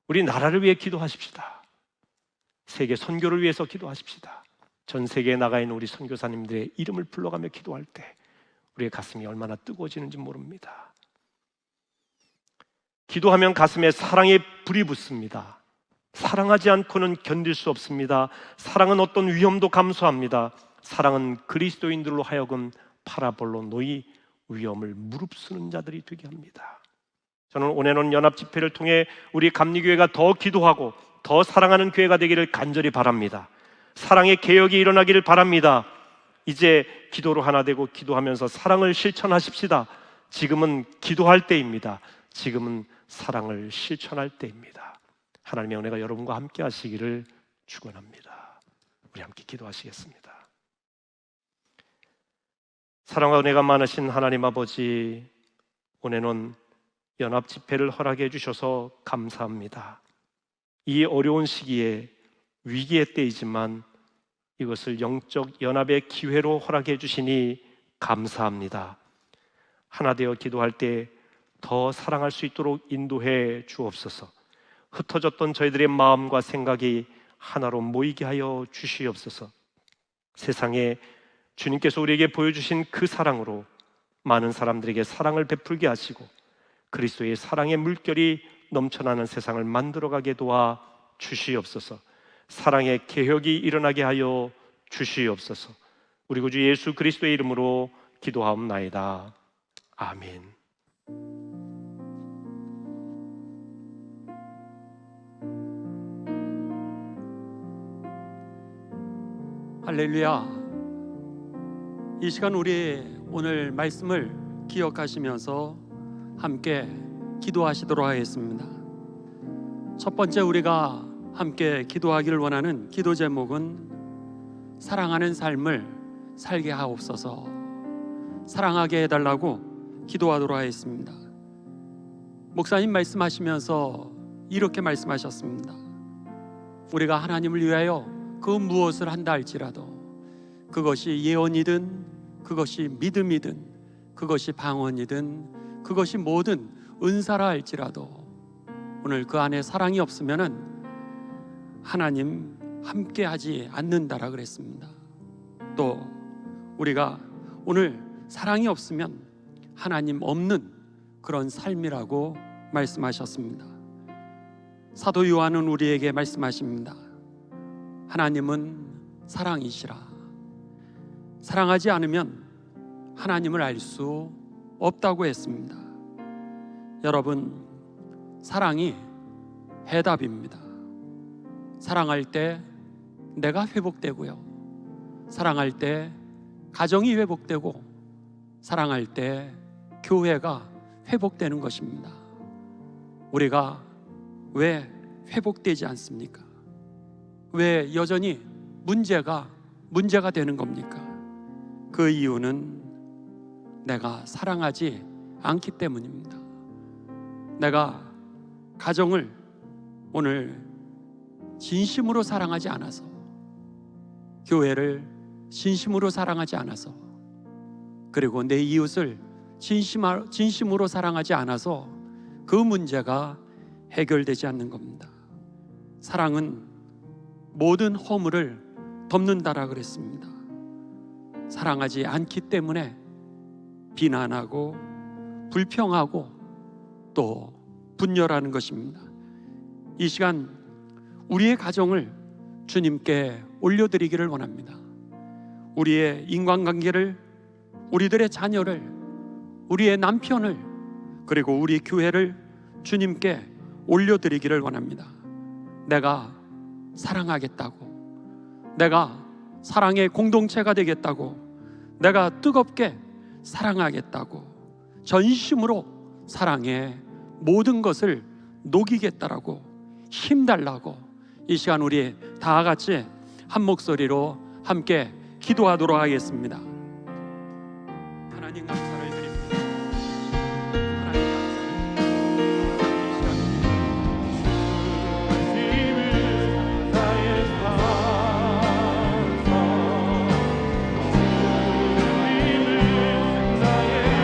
우리 나라를 위해 기도하십시다. 세계 선교를 위해서 기도하십시다. 전 세계에 나가 있는 우리 선교사님들의 이름을 불러가며 기도할 때 우리의 가슴이 얼마나 뜨거워지는지 모릅니다. 기도하면 가슴에 사랑의 불이 붙습니다. 사랑하지 않고는 견딜 수 없습니다. 사랑은 어떤 위험도 감수합니다. 사랑은 그리스도인들로 하여금 파라볼로 노이 위험을 무릅쓰는 자들이 되게 합니다. 저는 온해논 연합 집회를 통해 우리 감리교회가 더 기도하고 더 사랑하는 교회가 되기를 간절히 바랍니다. 사랑의 개혁이 일어나기를 바랍니다. 이제 기도로 하나 되고 기도하면서 사랑을 실천하십시다. 지금은 기도할 때입니다. 지금은 사랑을 실천할 때입니다. 하나님의 은혜가 여러분과 함께 하시기를 축원합니다. 우리 함께 기도하시겠습니다. 사랑과 은혜가 많으신 하나님 아버지, 온해논 연합 집회를 허락해 주셔서 감사합니다. 이 어려운 시기에 위기의 때이지만 이것을 영적 연합의 기회로 허락해 주시니 감사합니다. 하나 되어 기도할 때 더 사랑할 수 있도록 인도해 주옵소서. 흩어졌던 저희들의 마음과 생각이 하나로 모이게 하여 주시옵소서. 세상에 주님께서 우리에게 보여주신 그 사랑으로 많은 사람들에게 사랑을 베풀게 하시고 그리스도의 사랑의 물결이 넘쳐나는 세상을 만들어가게 도와 주시옵소서. 사랑의 개혁이 일어나게 하여 주시옵소서. 우리 구주 예수 그리스도의 이름으로 기도하옵나이다. 아멘. 할렐루야. 이 시간 우리 오늘 말씀을 기억하시면서 함께 기도하시도록 하겠습니다. 첫 번째 우리가 함께 기도하기를 원하는 기도 제목은 사랑하는 삶을 살게 하옵소서. 사랑하게 해달라고 기도하도록 하겠습니다. 목사님 말씀하시면서 이렇게 말씀하셨습니다. 우리가 하나님을 위하여 그 무엇을 한다 할지라도 그것이 예언이든 그것이 믿음이든 그것이 방언이든 그것이 뭐든 은사라 할지라도 오늘 그 안에 사랑이 없으면은 하나님 함께 하지 않는다라 그랬습니다. 또 우리가 오늘 사랑이 없으면 하나님 없는 그런 삶이라고 말씀하셨습니다. 사도 요한은 우리에게 말씀하십니다. 하나님은 사랑이시라. 사랑하지 않으면 하나님을 알 수 없다고 했습니다. 여러분, 사랑이 해답입니다. 사랑할 때 내가 회복되고요. 사랑할 때 가정이 회복되고 사랑할 때 교회가 회복되는 것입니다. 우리가 왜 회복되지 않습니까? 왜 여전히 문제가 되는 겁니까? 그 이유는 내가 사랑하지 않기 때문입니다. 내가 가정을 오늘 진심으로 사랑하지 않아서, 교회를 진심으로 사랑하지 않아서, 그리고 내 이웃을 진심으로 사랑하지 않아서 그 문제가 해결되지 않는 겁니다. 사랑은 모든 허물을 덮는다라 그랬습니다. 사랑하지 않기 때문에 비난하고 불평하고 또 분열하는 것입니다. 이 시간 우리의 가정을 주님께 올려드리기를 원합니다. 우리의 인간관계를, 우리들의 자녀를, 우리의 남편을, 그리고 우리 교회를 주님께 올려드리기를 원합니다. 내가 사랑하겠다고, 내가 사랑의 공동체가 되겠다고, 내가 뜨겁게 사랑하겠다고, 전심으로 사랑의 모든 것을 녹이겠다라고, 힘달라고, 이 시간 우리 다 같이 한 목소리로 함께 기도하도록 하겠습니다. 하나님 감사를 드립니다. 하나님 주님을 나의 산성, 주님을 나의 요새,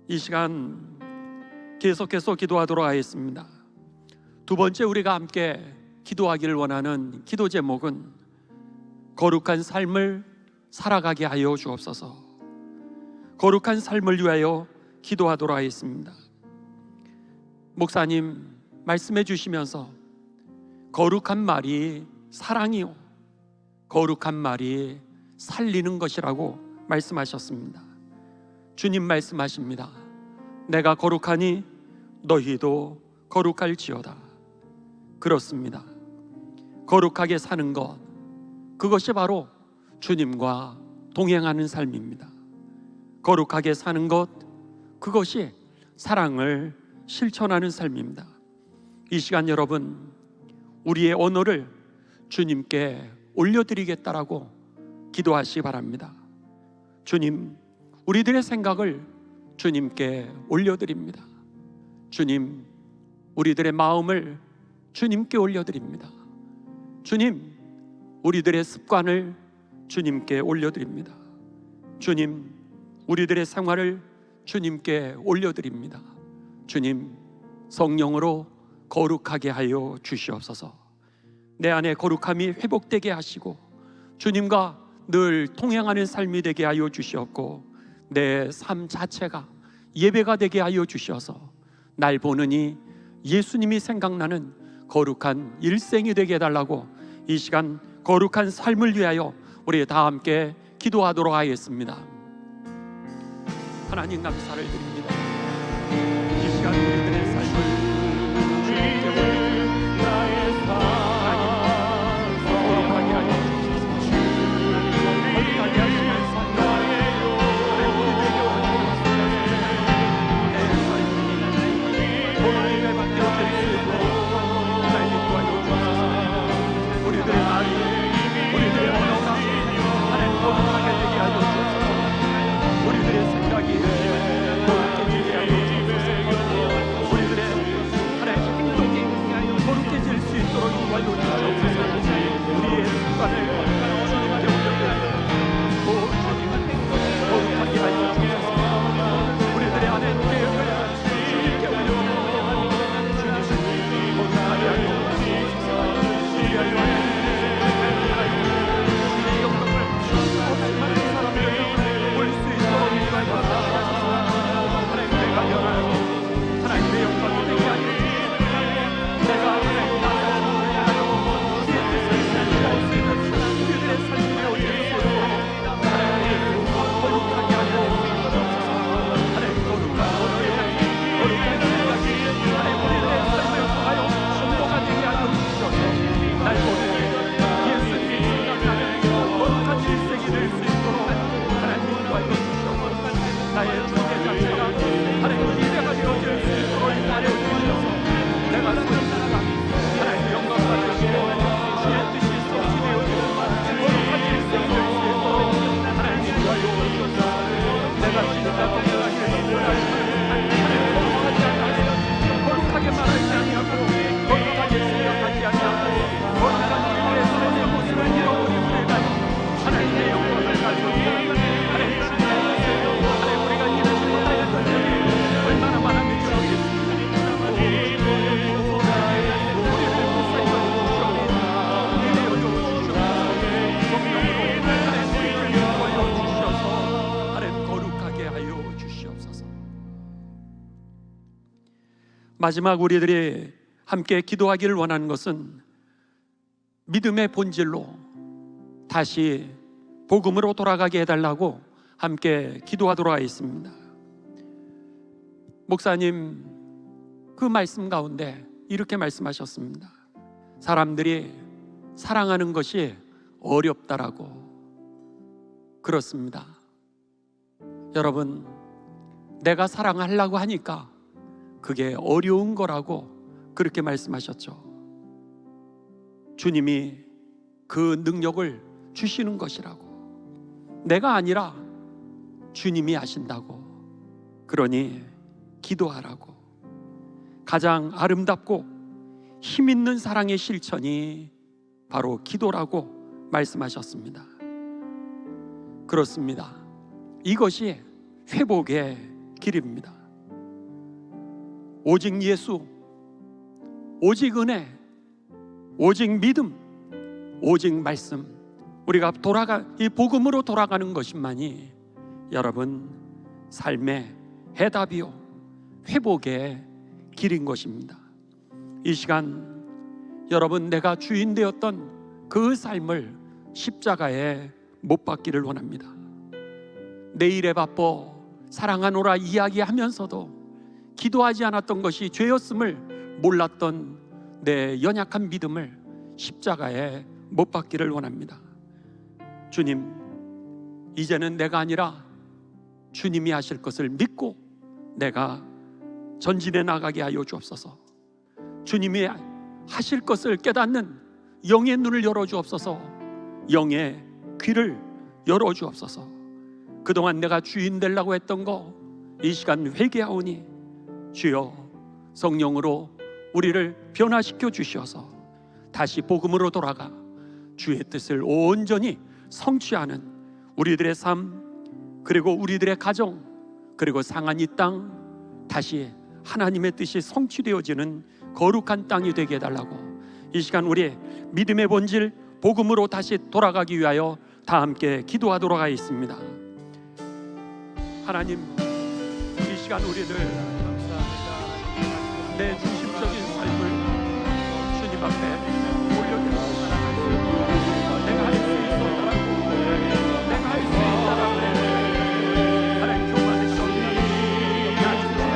이 시간 계속해서 기도하도록 하겠습니다. 두 번째 우리가 함께 기도하기를 원하는 기도 제목은 거룩한 삶을 살아가게 하여 주옵소서. 거룩한 삶을 위하여 기도하도록 하겠습니다. 목사님 말씀해 주시면서 거룩한 말이 사랑이요, 거룩한 말이 살리는 것이라고 말씀하셨습니다. 주님 말씀하십니다. 내가 거룩하니 너희도 거룩할지어다. 그렇습니다. 거룩하게 사는 것, 그것이 바로 주님과 동행하는 삶입니다. 거룩하게 사는 것, 그것이 사랑을 실천하는 삶입니다. 이 시간 여러분, 우리의 언어를 주님께 올려드리겠다라고 기도하시기 바랍니다. 주님, 우리들의 생각을 주님께 올려드립니다. 주님, 우리들의 마음을 주님께 올려드립니다. 주님, 우리들의 습관을 주님께 올려드립니다. 주님, 우리들의 생활을 주님께 올려드립니다. 주님, 성령으로 거룩하게 하여 주시옵소서. 내 안에 거룩함이 회복되게 하시고 주님과 늘 통행하는 삶이 되게 하여 주시옵고, 내 삶 자체가 예배가 되게 하여 주셔서 날 보느니 예수님이 생각나는 거룩한 일생이 되게 해달라고, 이 시간 거룩한 삶을 위하여 우리 다 함께 기도하도록 하겠습니다. 하나님, 감사를 드립니다. 이 시간 우리들의 삶을 주님께 올려드립니다. 하나님, 거룩하게 하여 주셔서 거룩하게 하시면서 우리들에게 원하옵소서. 내 삶이 하나님의 맡겨질 수 있도록 하나님 도와주옵소서. 우리들의 말이, 우리들의 언어가 하나님 거룩하게 되게 하여 주옵소서. 우리들의 생각이 거룩해지게 하여 주옵소서. 우리들의 하나님 행동이 거룩해질 수 있도록 인도하여 주옵소서. 우리의 습관을 주님께 올려드립니다. 주님, 거룩하게 하여 주옵소서. 우리들의 안에 계획을 주님께 올려드립니다. 주님, 거룩하게 하여 주옵소서. 우리의 영광을 없이 많은 사람들을 볼 수 있도록 인도하여 주옵소서. 하나님, 내가 열하여 하나님의 영광을 되게 하여 주옵소서. 내가 하나님 나라로 주의 뜻을 실현할 수 있는 우리들의 삶에 올릴 수 있도록 하나님 거룩하게 하여 주옵소서. 하나님, 거룩한 언어에 거룩한 생각이 하나님 우리들의 삶을 통하여 순도가 되게 하여 주옵소서. 날 보는 예수님이 생각나는 거룩한 일생이 될 수 있도록 하나님 인도하여 주옵소서. 나의 존재 자체가 하나님 예배가 되어질 수 있도록 인도하여 주옵소서. 내가 소유자가 하나님 영광 받으시고 주의 뜻이 성취되어지는 거룩한 일생이 될 수 있도록 하나님 인도하여 주옵소서. 내가 진짜 거룩하게 하나님 거룩하지 아니하고 거룩하게 말하지 아니하고 거룩하게 생각하지 아니하고 거룩한 우리의 삶의 모습을 잃어버린 우리가 하나님의 영광을 가지고 하나님 주님의 뜻을 하나님 우리가 이루지 못하였던 적이 얼마나 많은지 모르겠습니다. 마지막 우리들이 함께 기도하기를 원하는 것은 믿음의 본질로 다시 복음으로 돌아가게 해달라고 함께 기도하도록 하겠습니다. 목사님 그 말씀 가운데 이렇게 말씀하셨습니다. 사람들이 사랑하는 것이 어렵다라고. 그렇습니다. 여러분, 내가 사랑하려고 하니까 그게 어려운 거라고 그렇게 말씀하셨죠. 주님이 그 능력을 주시는 것이라고. 내가 아니라 주님이 하신다고. 그러니 기도하라고. 가장 아름답고 힘 있는 사랑의 실천이 바로 기도라고 말씀하셨습니다. 그렇습니다. 이것이 회복의 길입니다. 오직 예수, 오직 은혜, 오직 믿음, 오직 말씀, 우리가 이 복음으로 돌아가는 것만이 여러분 삶의 해답이요 회복의 길인 것입니다. 이 시간 여러분, 내가 주인 되었던 그 삶을 십자가에 못 박기를 원합니다. 내일에 바빠 사랑하노라 이야기하면서도 기도하지 않았던 것이 죄였음을 몰랐던 내 연약한 믿음을 십자가에 못 박기를 원합니다. 주님, 이제는 내가 아니라 주님이 하실 것을 믿고 내가 전진해 나가게 하여 주옵소서. 주님이 하실 것을 깨닫는 영의 눈을 열어 주옵소서. 영의 귀를 열어 주옵소서. 그동안 내가 주인 되려고 했던 거 이 시간 회개하오니 주여 성령으로 우리를 변화시켜 주셔서 다시 복음으로 돌아가 주의 뜻을 온전히 성취하는 우리들의 삶, 그리고 우리들의 가정, 그리고 상한 이 땅 다시 하나님의 뜻이 성취되어지는 거룩한 땅이 되게 해달라고 이 시간 우리의 믿음의 본질 복음으로 다시 돌아가기 위하여 다 함께 기도하도록 하겠습니다. 하나님, 이 시간 우리를 내 중심적인 삶을 주님 앞에 올려드립니다. 내가 할 수 있도록 내가 할 수 있다라고 하나님 교만의 시험이나 나 중심적인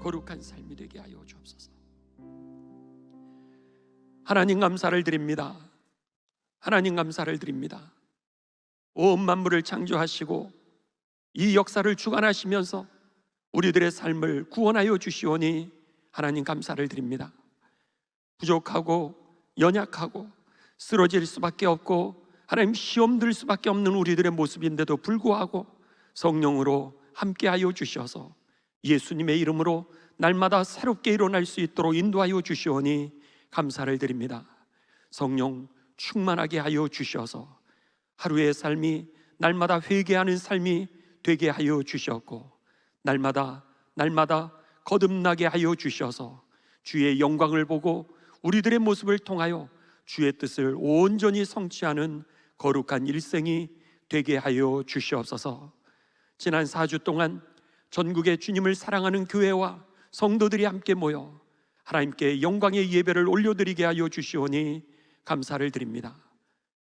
거룩한 삶이 되게 하여 주옵소서. 하나님 감사를 드립니다. 하나님 감사를 드립니다. 온 만물을 창조하시고 이 역사를 주관하시면서 우리들의 삶을 구원하여 주시오니 하나님 감사를 드립니다. 부족하고 연약하고 쓰러질 수밖에 없고 하나님 시험 들 수밖에 없는 우리들의 모습인데도 불구하고 성령으로 함께하여 주셔서 예수님의 이름으로 날마다 새롭게 일어날 수 있도록 인도하여 주시오니 감사를 드립니다. 성령 충만하게 하여 주셔서 하루의 삶이 날마다 회개하는 삶이 되게 하여 주셨고 날마다 거듭나게 하여 주셔서 주의 영광을 보고 우리들의 모습을 통하여 주의 뜻을 온전히 성취하는 거룩한 일생이 되게 하여 주시옵소서. 지난 4주 동안 전국의 주님을 사랑하는 교회와 성도들이 함께 모여 하나님께 영광의 예배를 올려드리게 하여 주시오니 감사를 드립니다.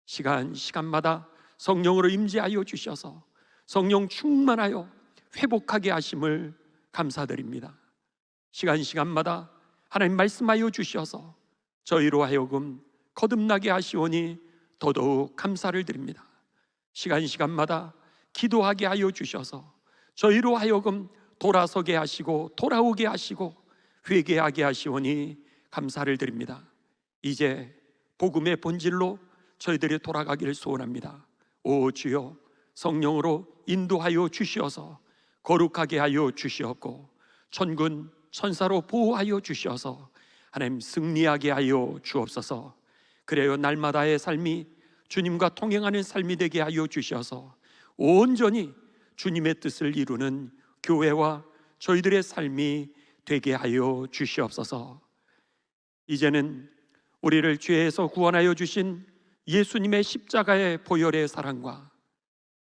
시간마다 성령으로 임재하여 주셔서 성령 충만하여 회복하게 하심을 감사드립니다. 시간마다 하나님 말씀하여 주셔서 저희로 하여금 거듭나게 하시오니 더더욱 감사를 드립니다. 시간마다 기도하게 하여 주셔서 저희로 하여금 돌아서게 하시고 돌아오게 하시고 회개하게 하시오니 감사를 드립니다. 이제 복음의 본질로 저희들이 돌아가기를 소원합니다. 오 주여, 성령으로 인도하여 주시어서 거룩하게 하여 주시옵고 천군 천사로 보호하여 주시어서 하나님 승리하게 하여 주옵소서. 그래요 날마다의 삶이 주님과 통행하는 삶이 되게 하여 주셔서 온전히 주님의 뜻을 이루는 교회와 저희들의 삶이 되게 하여 주시옵소서. 이제는 우리를 죄에서 구원하여 주신 예수님의 십자가의 보혈의 사랑과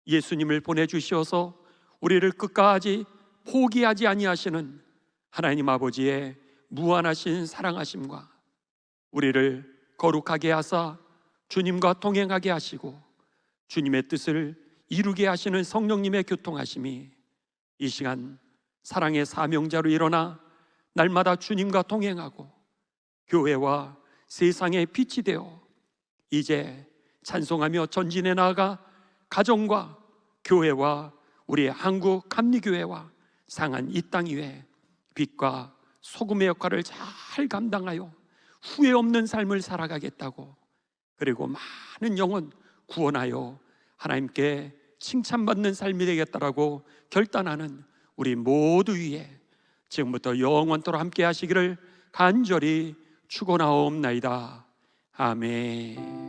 예수님을 보내주시어서 우리를 끝까지 포기하지 아니하시는 하나님 아버지의 무한하신 사랑하심과 우리를 거룩하게 하사 주님과 동행하게 하시고 주님의 뜻을 이루게 하시는 성령님의 교통하심이 이 시간 사랑의 사명자로 일어나 날마다 주님과 동행하고 교회와 세상의 빛이 되어 이제 찬송하며 전진해 나아가 가정과 교회와 우리 한국 감리교회와 상한 이 땅 위에 빛과 소금의 역할을 잘 감당하여 후회 없는 삶을 살아가겠다고, 그리고 많은 영혼 구원하여 하나님께 칭찬받는 삶이 되겠다라고 결단하는 우리 모두 위에 지금부터 영원토록 함께 하시기를 간절히 축원하옵나이다. 아멘.